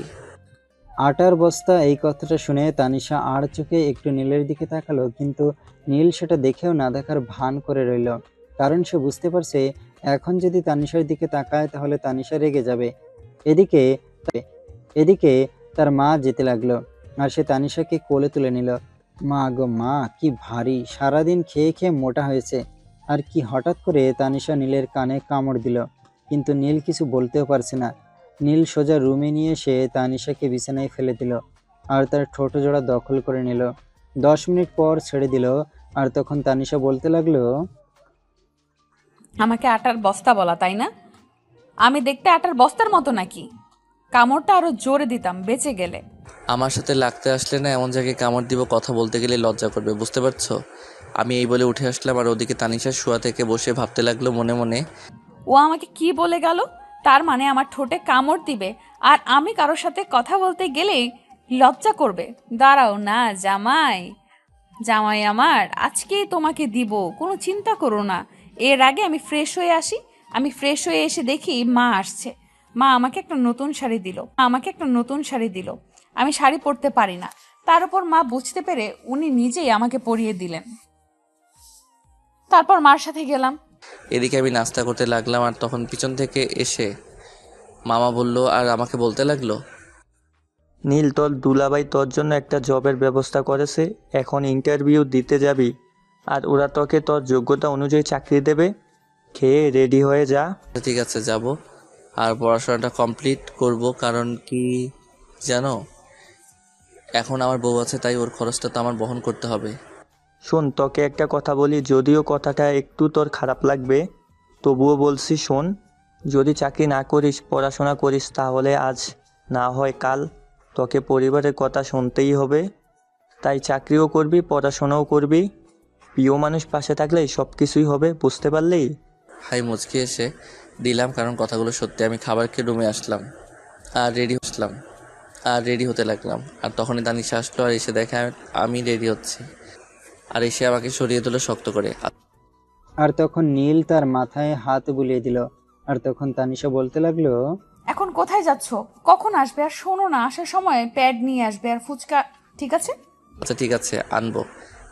আটার বস্তা। এই কথাটা শুনে তানিশা আর চোখে একটু নীলের দিকে তাকালো, কিন্তু নীল সেটা দেখেও না দেখার ভান করে রইল। কারণ সে বুঝতে পারছে এখন যদি তানিশার দিকে তাকায় তাহলে তানিশা রেগে যাবে। এদিকে এদিকে তার মা যেতে লাগলো আর সে তানিশাকে কোলে তুলে নিল। মা গো মা, কি ভারী, সারাদিন খেয়ে খেয়ে মোটা হয়েছে। আর কি হঠাৎ করে তানিশা নীলের কানে কামড় দিল, কিন্তু নীল কিছু বলতেও পারছে না। নীল সোজা রুমে নিয়ে এসে তানিশাকে বিছানায় ফেলে দিল আর তার ঠোঁট জোড়া দখল করে নিল। 10 মিনিট পর ছেড়ে দিল আর তখন তানিশা বলতে লাগলো, আমাকে আটার বস্তা বলা, তাই না? আমি দেখতে আটার বস্তার মতো নাকি? কামড়টা আরো জোরে দিতাম, বেঁচে গেলে। আমার সাথে লাগতে আসলে না এমন জায়গায় কামড় দিব, কথা বলতে গেলে লজ্জা করবে, বুঝতে পারছো? আমি এই বলে উঠে আসলাম আর ওদিকে তানিশা শোয়া থেকে বসে ভাবতে লাগলো মনে মনে। ও আমাকে কি বলে গেল? তার মানে আমার ঠোঁটে কামড় দিবে, আর আমি কারোর সাথে কথা বলতে গেলেই লজ্জা করবে। দাঁড়াও না জামাই, জামাই আমার, আজকেই তোমাকে দিব, কোনো চিন্তা করো না। এর আগে আমি ফ্রেশ হয়ে আসি। আমি ফ্রেশ হয়ে এসে দেখি মা আসছে। মা আমাকে একটা নতুন শাড়ি দিল। আমি শাড়ি পরতে পারি না। তার উপর মা বুঝতে পেরে উনি নিজেই আমাকে পরিয়ে দিলেন। তারপর মার সাথে গেলাম। এদিকে আমি নাস্তা করতে লাগলাম আর তখন পিছন থেকে এসে মামা বলল আর আমাকে বলতে লাগলো, নীল, তোর দুলাভাই তোর জন্য একটা জবের ব্যবস্থা করেছে। এখন ইন্টারভিউ দিতে যাবি আর ওরা তোকে তোর যোগ্যতা অনুযায়ী চাকরি দেবে। খেয়ে রেডি হয়ে যা। ঠিক আছে যাব, আর পড়াশোনাটা কমপ্লিট করব। কারণ কি জানো, এখন আমার বউ আছে, তাই ওর খরচটা তো আমার বহন করতে হবে। শোন, তোকে একটা কথা বলি, যদিও কথাটা একটু তোর খারাপ লাগবে, তবুও বলছি শোন। যদি চাকরি না করিস, পড়াশোনা করিস, তাহলে আজ না হয় কাল তোকে পরিবারের কথা শুনতেই হবে। তাই চাকরিও করবি, পড়াশোনাও করবি। প্রিয় মানুষ পাশে থাকলে সব কিছুই হবে, বুঝতে পারলি? হাই মুচকি এসে দিলাম, কারণ কথাগুলো সত্যি। আমি খাবার খেয়ে রুমে আসলাম আর রেডি হতে লাগলাম। আর তখনই তানিশা আসলো আর এসে দেখে আমি রেডি হচ্ছি, আর এসে আমাকে সরিয়ে দিল শক্ত করে। আর তখন নীল তার মাথায় হাত বুলিয়ে দিল আর তখন তানিশা বলতে লাগলো, এখন কোথায় যাচ্ছো? কখন আসবে? আর শোনো না, আসার সময় প্যাড নিয়ে আসবে আর ফুচকা, ঠিক আছে? আচ্ছা ঠিক আছে, আনবো।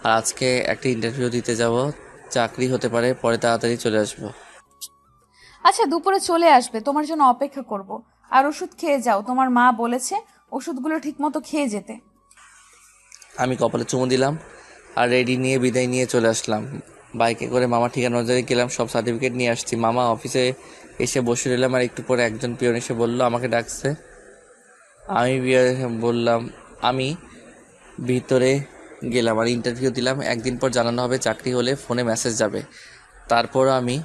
আর আজকে একটা ইন্টারভিউ দিতে যাব, চাকরি হতে পারে, পরে তাড়াতাড়ি চলে আসবো। আচ্ছা, দুপুরে চলে আসবে, তোমার জন্য অপেক্ষা করব। আর ওষুধ খেয়ে যাও, তোমার মা বলেছে ওষুধগুলো ঠিকমতো খেয়ে যেতে। আমি কপালে চুমু দিলাম আর রেডি নিয়ে বিদায় নিয়ে চলে আসলাম। বাইকে করে মামা ঠিকানা অনুযায়ী গেলাম, সব সার্টিফিকেট নিয়ে আসছি। মামা অফিসে এসে বসে রইলাম, আর একটু পরে একজন পিয়ন এসে বললো আমাকে ডাকছে। আমি বললাম আমি ভিতরে গেলাম আর ইন্টারভিউ দিলাম। একদিন পর জানানো হবে, চাকরি হলে ফোনে মেসেজ যাবে। তারপর আমি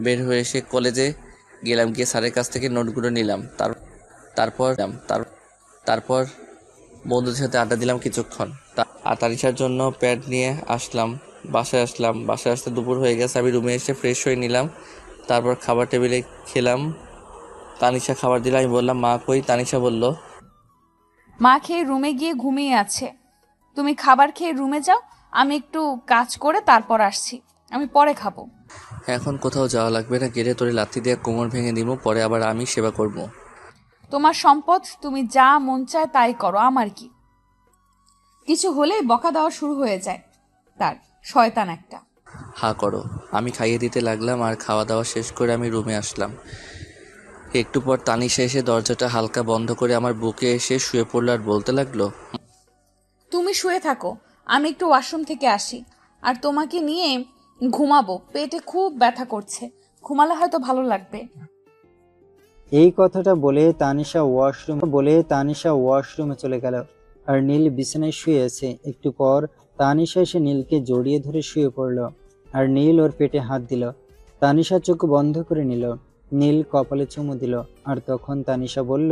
বের হয়ে এসে কলেজে গেলাম, গিয়ে স্যারের কাছ থেকে নোটগুলো নিলাম। তারপর তারপর বন্ধুদের সাথে আড্ডা দিলাম কিছুক্ষণ। আর তানিশার জন্য প্যাড নিয়ে আসলাম। বাসায় আসতে দুপুর হয়ে গেছে। আমি রুমে এসে ফ্রেশ হয়ে নিলাম, তারপর খাবার টেবিলে খেলাম। তানিশা খাবার দিল, আমি বললাম মা কই? তানিশা বলল মা খেয়ে রুমে গিয়ে ঘুমিয়ে আছে। তুমি খাবার খেয়ে রুমে যাও, আমি একটু কাজ করে তারপর আসছি, আমি পরে খাবো। এখন কোথাও যাওয়া লাগবে না, গেলে তোরে লাথি দিয়ে কোমর ভেঙে দিব, পরে আবার আমি সেবা করব। তোমার সম্পদ, তুমি যা মন চায় তাই করো, আমার কি? কিছু হলেই বকা দেওয়া শুরু হয়ে যায় তার, শয়তান একটা। হা করো। আমি খাইয়ে দিতে লাগলাম আর খাওয়া দাওয়া শেষ করে আমি রুমে আসলাম। একটু পর তানিশা এসে দরজাটা হালকা বন্ধ করে আমার বুকে এসে শুয়ে পড়লো আর বলতে লাগলো তুমি শুয়ে থাকো, আমি একটু ওয়াশরুম থেকে আসি, আর তোমাকে নিয়ে ঘুমাবো, পেটে খুব ব্যথা করছে, ঘুমালে হয়তো ভালো লাগবে। এই কথাটা বলে তানিশা ওয়াশরুমে চলে গেল। আর নীল বিছানায় শুয়ে আছে। একটু পর তানিশা এসে নীলকে জড়িয়ে ধরে শুয়ে পড়ল, আর নীল ওর পেটে হাত দিল। তানিশা চোখ বন্ধ করে নিল। নীল কপালে চুমু দিল। আর তখন তানিশা বলল,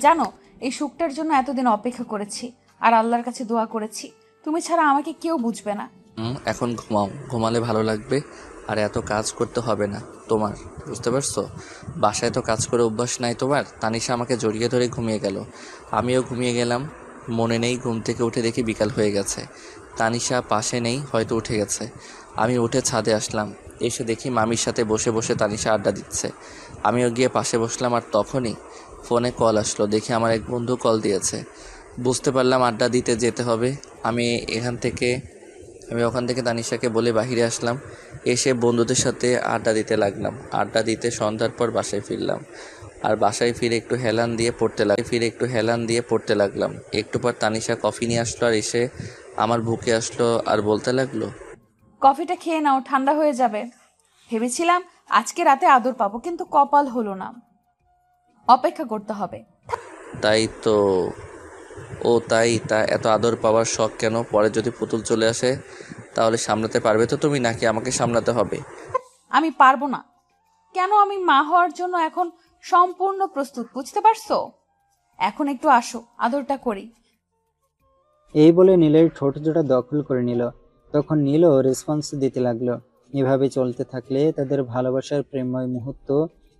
জানো, এই সুখটার জন্য এতদিন অপেক্ষা করেছি আর আল্লাহর কাছে দোয়া করেছি, তুমি ছাড়া আমাকে কেউ বুঝবে না। এখন ঘুমাও, ঘুমালে ভালো লাগবে আর এত কাজ করতে হবে না তোমার, বুঝতে পারছো? বাসায় তো কাজ করে অভ্যাস নাই তোমার। তানিশা আমাকে জড়িয়ে ধরে ঘুমিয়ে গেল, আমিও ঘুমিয়ে গেলাম। মনে নেই, ঘুম থেকে উঠে দেখি বিকাল হয়ে গেছে। তানিশা পাশে নেই, হয়তো উঠে গেছে। আমি উঠে ছাদে আসলাম, এসে দেখি মামির সাথে বসে বসে তানিশা আড্ডা দিচ্ছে। আমিও গিয়ে পাশে বসলাম, আর তখনই ফোনে কল আসলো। দেখি আমার এক বন্ধু কল দিয়েছে। বুঝতে পারলাম আড্ডা দিতে যেতে হবে। আমি ওখান থেকে তানিশাকে বলে বাহিরে আসলাম। এসে বন্ধুদের সাথে আড্ডা দিতে লাগলাম। আড্ডা দিতে সন্ধ্যার পর বাসায় ফিরলাম। আর বাসায় ফিরে একটু হেলান দিয়ে পড়তে লাগলাম। একটু পর তানিশা কফি নিয়ে আসলো আর এসে আমার বুকে আসলো আর বলতে লাগলো কফিটা খেয়ে নাও, ঠান্ডা হয়ে যাবে। ভেবেছিলাম আজকে রাতে আদর পাবো, কিন্তু কপাল হলো না, অপেক্ষা করতে হবে। তাই তো। তা এত আদর পাওয়ার শখ কেন? পরে যদি পুতুল চলে আসে তাহলে সামলাতে পারবে তো তুমি, নাকি আমাকে সামলাতে হবে? আমি পারবো না কেন? আমি মা হওয়ার জন্য এখন সম্পূর্ণ প্রস্তুত, বুঝতে পারছো? এখন একটু আসো, আদরটা করি। এই বলে নীলের ঠোঁট জোড়া দখল করে নিল। তখন নীলও রেসপন্স দিতে লাগলো। এভাবে চলতে থাকলে তাদের ভালোবাসার প্রেমময় মুহূর্ত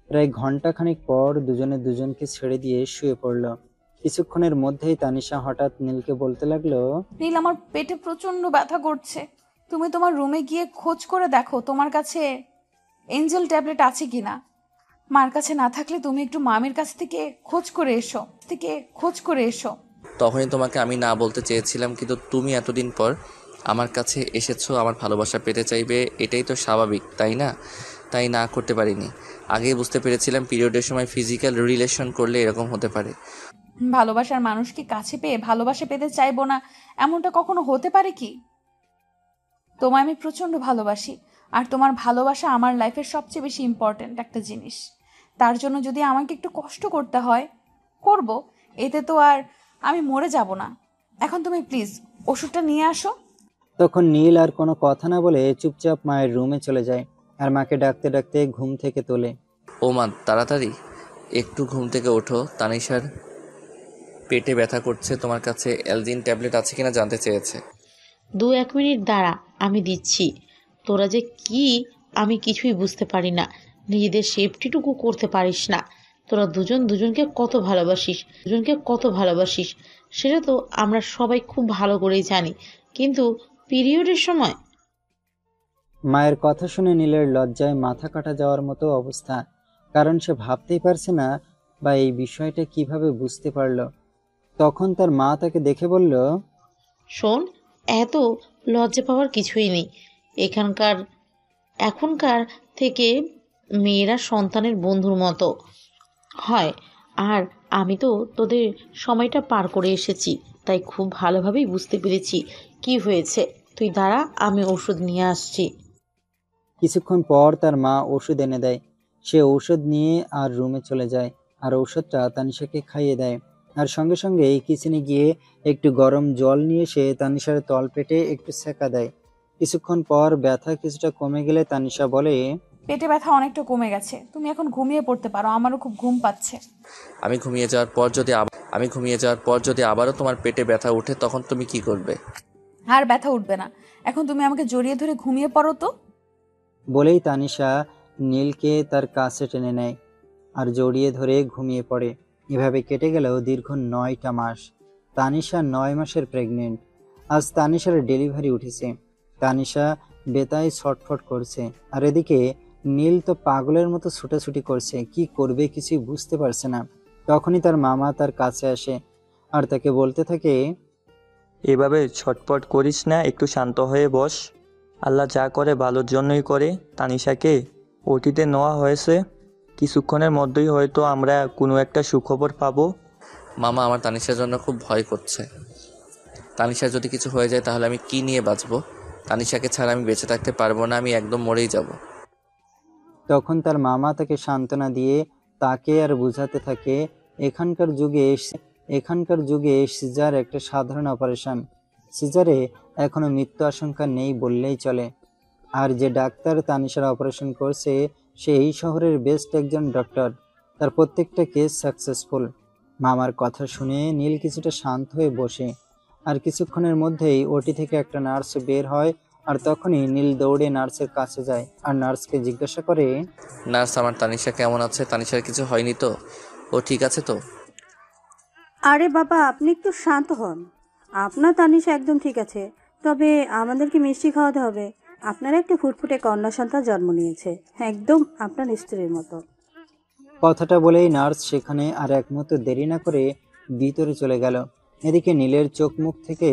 প্রায় ঘন্টাখানেক পর দুজনে দুজনকে ছেড়ে দিয়ে শুয়ে পড়ল। কিছুক্ষণের মধ্যেই তানিশা হঠাৎ নীলকে বলতে লাগলো, নীল, আমার পেটে প্রচন্ড ব্যথা করছে, তুমি তোমার রুমে গিয়ে খোঁজ করে দেখো তোমার কাছে এঞ্জেল ট্যাবলেট আছে কিনা। মার কাছে না থাকলে তুমি একটু মামির কাছ থেকে খোঁজ করে এসো। তখনই তোমাকে আমি না বলতে চেয়েছিলাম, কিন্তু তুমি এতদিন পর আমার কাছে এসেছো, আমার ভালোবাসা পেতে চাইবে, এটাই তো স্বাভাবিক, তাই না? তাই না করতে পারিনি। আগেই বুঝতে পেরেছিলাম পিরিয়ডের সময় ফিজিক্যাল রিলেশন করলে এরকম হতে পারে। ভালোবাসার মানুষকে কাছে পেয়ে ভালোবাসা পেতে চাইবো না, এমনটা কখনো হতে পারে কি? তোমায় আমি প্রচন্ড ভালোবাসি, আর তোমার ভালোবাসা আমার লাইফের সবচেয়ে বেশি ইম্পর্ট্যান্ট একটা জিনিস। তার জন্য যদি আমাকে একটু কষ্ট করতে হয়, করব, এতে তো আর আমি মরে যাব না। এখন তুমি প্লিজ ওষুধটা নিয়ে আসো। তখন নীল আর কোনো কথা না বলে চুপচাপ মায়ের রুমে চলে যায় আর মাকে ডাকতে ডাকতে ঘুম থেকে তোলে। ও মা, তাড়াতাড়ি একটু ঘুম থেকে ওঠো, তানিশার পেটে ব্যথা করছে, তোমার কাছে অ্যালজিন ট্যাবলেট আছে কিনা জানতে চেয়েছে। 2-1 মিনিট দাঁড়া, আমি দিচ্ছি। তোরা যে কি, আমি কিছুই বুঝতে পারি না। নিজেদের সেফটিটুকু করতে পারিস না। তোরা দুজন দুজনকে কত ভালোবাসিস সেটা তো আমরা সবাই খুব ভালো করেই জানি, কিন্তু পিরিয়ডের সময় মায়ের কথা শুনে নীলের লজ্জায় মাথা কাটা যাওয়ার মতো অবস্থা। কারণ সে ভাবতেই পারছে না বা এই বিষয়টা কিভাবে বুঝতে পারলো। তখন তার মা তাকে দেখে বলল, শোন, এত লজ্জা পাওয়ার কিছুই নেই। এখনকার থেকে মেয়েরা সন্তানের বন্ধুর মতো হয়। আর আমি তো তোদের সময়টা পার করে এসেছি, তাই খুব ভালোভাবেই বুঝতে পেরেছি কি হয়েছে। তুই দাঁড়া, আমি ওষুধ নিয়ে আসছি। কিছুক্ষণ পর তার মা ওষুধ এনে দেয়। সে ঔষধ নিয়ে আর রুমে চলে যায়, আর ঔষধটা তানিশাকে খাইয়ে দেয়। আর সঙ্গে সঙ্গে কিচেনে গিয়ে একটু গরম জল নিয়ে সে তানিশার তলপেটে একটু সেকা দেয়। কিছুক্ষণ পর ব্যথা কিছুটা কমে গেলে তানিশা বলে, পেটে ব্যথা অনেকটা কমে গেছে, তুমি এখন ঘুমিয়ে পড়তে পারো, আমারও খুব ঘুম পাচ্ছে। আমি ঘুমিয়ে যাওয়ার পর যদি আবারও তোমার পেটে ব্যথা ওঠে তখন তুমি কি করবে? আর ব্যথা উঠবে না, এখন তুমি আমাকে জড়িয়ে ধরে ঘুমিয়ে পড়ো তো। বলেই তানিশা নীলকে তার কাছে টেনে নেয় আর জড়িয়ে ধরে ঘুমিয়ে পড়ে। এভাবে কেটে গেল দীর্ঘ 9টা মাস। তানিশা 9 মাসের প্রেগনেন্ট। আজ তানিশার ডেলিভারি উঠেছে। তানিশা বেতায় ছটফট করছে, আর এদিকে নীল তো পাগলের মতো ছুটাছুটি করছে, কি করবে কিছুই বুঝতে পারছে না। তখনই তার মামা তার কাছে আসে আর তাকে বলতে থাকে, এভাবে ছটপট করিস না, একটু শান্ত হয়ে বস। আল্লাহ যা করে ভালোর জন্যই করে। তানিশাকে ওটিতে নেওয়া হয়েছে, কিছুক্ষণের মধ্যেই হয়তো আমরা কোনো একটা সুখবর পাবো। মামা, আমার তানিশার জন্য খুব ভয় করছে। তানিশার যদি কিছু হয়ে যায় তাহলে আমি কি নিয়ে বাঁচবো? তানিশাকে ছাড়া আমি বেঁচে থাকতে পারবো না, আমি একদম মরেই যাব। তখন তার মামা তাকে সান্ত্বনা দিয়ে তাকে আর বুঝাতে থাকে, এখানকার যুগে সিজার একটা সাধারণ অপারেশন। সিজারে এখনো মৃত্যু আশঙ্কা নেই বললেই চলে। আর যে ডাক্তার তানিশার অপারেশন করছে সে এই শহরের বেস্ট একজন ডক্টর। তার প্রত্যেকটা কেস সাকসেসফুল। মামার কথা শুনে নীল কিছুটা শান্ত হয়ে বসে। আর কিছুক্ষণের মধ্যেই ওটি থেকে একটা নার্স বের হয়। আর তখনই নীল দৌড়ে নার্সের কাছে যায় আর নার্সকে জিজ্ঞাসা করে, নার্স, আমার তানিশা কেমন আছে? তানিশার কিছু হয়নি তো? ও ঠিক আছে তো? আরে বাবা, আপনি একটু শান্ত হন। আপনার তানিশা একদম ঠিক আছে, তবে আমাদেরকে মিষ্টি খাওয়াতে হবে। আপনার একটা ফুটফুটে কন্যা সন্তান জন্ম নিয়েছে, একদম আপনার স্ত্রীর মতো। কথাটা বলেই নার্স সেখানে আর এক মুহূর্ত দেরি না করে ভিতরে চলে গেল। এদিকে নীলের চোখ মুখ থেকে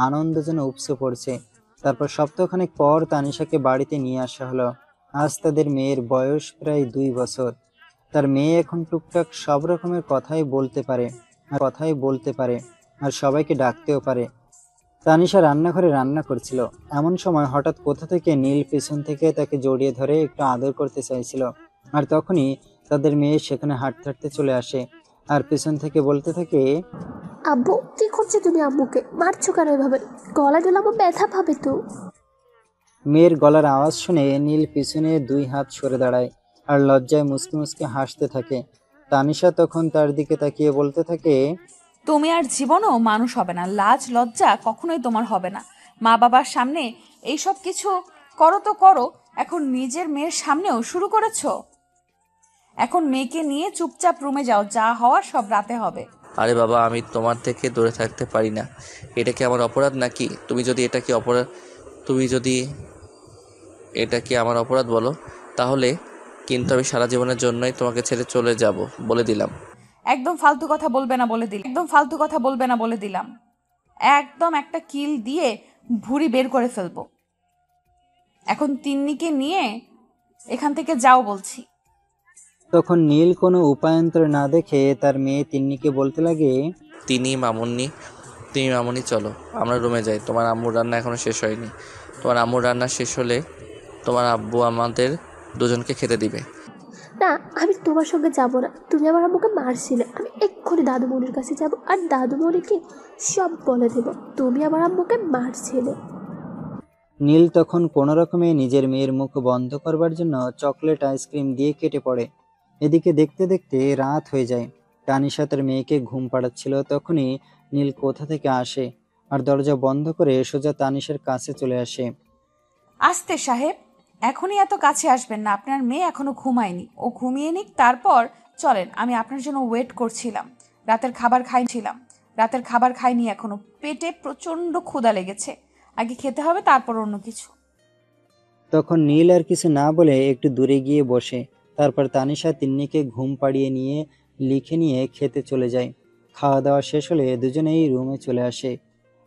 আনন্দ যেন উপসে পড়ছে। তারপর সপ্তাহখানেক পর তানিশাকে বাড়িতে নিয়ে আসা হলো। আজ তাদের মেয়ের বয়স প্রায় 2 বছর। তার মেয়ে এখন টুকটাক সব রকমের কথাই বলতে পারে আর সবাইকে ডাকতেও পারে। তানিশা রান্নাঘরে রান্না করছিল। এমন সময় হঠাৎ কোথা থেকে নীল পেছন থেকে তাকে জড়িয়ে ধরে একটু আদর করতে চাইছিল। আর তখনই তাদের মেয়ে সেখানে হাঁটতে হাঁটতে চলে আসে আর পেছন থেকে বলতে থাকে, আব্বু, কি করছো তুমি? আব্বুকে মারছো কেন এভাবে? গলা দিলে আমার ব্যথা পাবে তো। মেয়ের গলার আওয়াজ শুনে নীল পিছনে 2 হাত সরে দাঁড়ায় আর লজ্জায় মুচকি মুচকি হাসতে থাকে। তানিশা তখন তার দিকে তাকিয়ে বলতে থাকে, তুমি আর জীবনও মানুষ হবে না, লাজ লজ্জা কখনোই তোমার হবে না। মা বাবার সামনে এইসব কিছু করো তো করো, এখন নিজের মেয়ের সামনেও শুরু করেছো। এখন মেয়েকে নিয়ে চুপচাপ রুমে যাও, যা হওয়ার সব রাতে হবে। আরে বাবা, আমি তোমার থেকে দূরে থাকতে পারি না। এটা কি আমার অপরাধ নাকি? তুমি যদি এটা কি আমার অপরাধ বলো, তাহলে কিন্তু আমি সারা জীবনের জন্যই তোমাকে ছেড়ে চলে যাব, বলে দিলাম। একদম ফালতু কথা বলবে না বলে দিলাম। একদম একটা কিল দিয়ে ভুঁড়ি বের করে ফেলবো। এখন তিন্নিকে নিয়ে এখান থেকে যাও বলছি। তখন নীল কোনো উপায়ান্তর না দেখে তার মেয়ে তিন্নিকে বলতে লাগে, তিনি মামুনি চলো, আমরা রুমে যাই। তোমার আম্মুর রান্না এখনো শেষ হয়নি। তোমার আম্মুর রান্না শেষ হলে তোমার আব্বু আমাদের দুজনকে খেতে দিবে। না, আমি তোমার সঙ্গে যাব না। তুমি আমার আম্মুকে মারছিলে। আমি এক্ষুনি দাদুমণির কাছে যাব আর দাদুমণিকে সব বলে দেব তুমি আমার আম্মুকে মারছিলে। নীল তখন কোনো রকমে নিজের মেয়ের মুখ বন্ধ করবার জন্য চকলেট আইসক্রিম দিয়ে কেটে পড়ে। এদিকে দেখতে দেখতে রাত হয়ে যায়। তানিশা তার মেয়েকে ঘুম পাড়াচ্ছিল, তখনই নীল কোথা থেকে আসে আর দরজা বন্ধ করে সোজা তানিশার কাছে চলে আসে। আস্তে সাহেব, এখনই এত কাছে আসবেন না, আপনার মেয়ে এখনো ঘুমায়নি, ও ঘুমিয়ে নিক তারপর চলেন। আমি আপনার জন্য ওয়েট করছিলাম। রাতের খাবার খাইনি এখনো, পেটে প্রচন্ড ক্ষুধা লেগেছে, আগে খেতে হবে তারপর অন্য কিছু। তখন নীল আর কিছু না বলে একটু দূরে গিয়ে বসে। তারপর তানিশা তিন্নিকে ঘুম পাড়িয়ে নিয়ে লিখে নিয়ে খেতে চলে যায়। খাওয়া দাওয়া শেষ হলে দুজনেই রুমে চলে আসে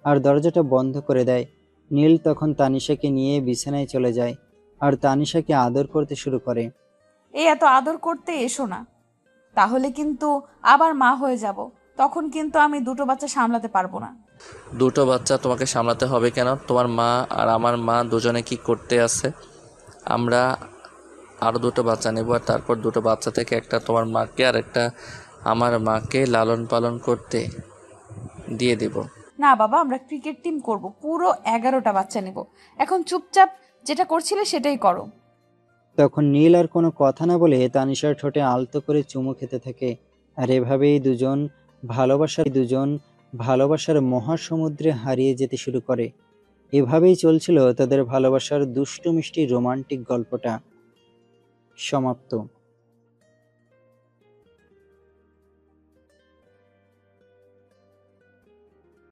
আর দরজাটা বন্ধ করে দেয়। নীল তখন তানিশাকে নিয়ে বিছানায় চলে যায় আর তানিশাকে আদর করতে শুরু করে। এই এত আদর করতে এসো না, তাহলে কিন্তু আবার মা হয়ে যাব, তখন কিন্তু আমি দুটো বাচ্চা সামলাতে পারবো না। দুটো বাচ্চা তোমাকে সামলাতে হবে কেন? তোমার মা আর আমার মা দুজনে কি করতে আছে? আমরা আরও দুটো বাচ্চা নেব, আর তারপর দুটো বাচ্চা থেকে একটা তোমার মাকে আর একটা আমার মাকে লালন পালন করতে দিয়ে দেব। না বাবা, আমরা ক্রিকেট টিম করব, পুরো 11টা বাচ্চা নেব। এখন চুপচাপ যেটা করছিলে সেটাই করো। তখন নীল আর কোনো কথা না বলে তানিশার ঠোঁটে আলতো করে চুমু খেতে থাকে। আর এভাবেই দুজন ভালোবাসার মহাসমুদ্রে হারিয়ে যেতে শুরু করে। এভাবেই চলছিল তাদের ভালোবাসার দুষ্টু মিষ্টি রোমান্টিক গল্পটা। সমাপ্ত।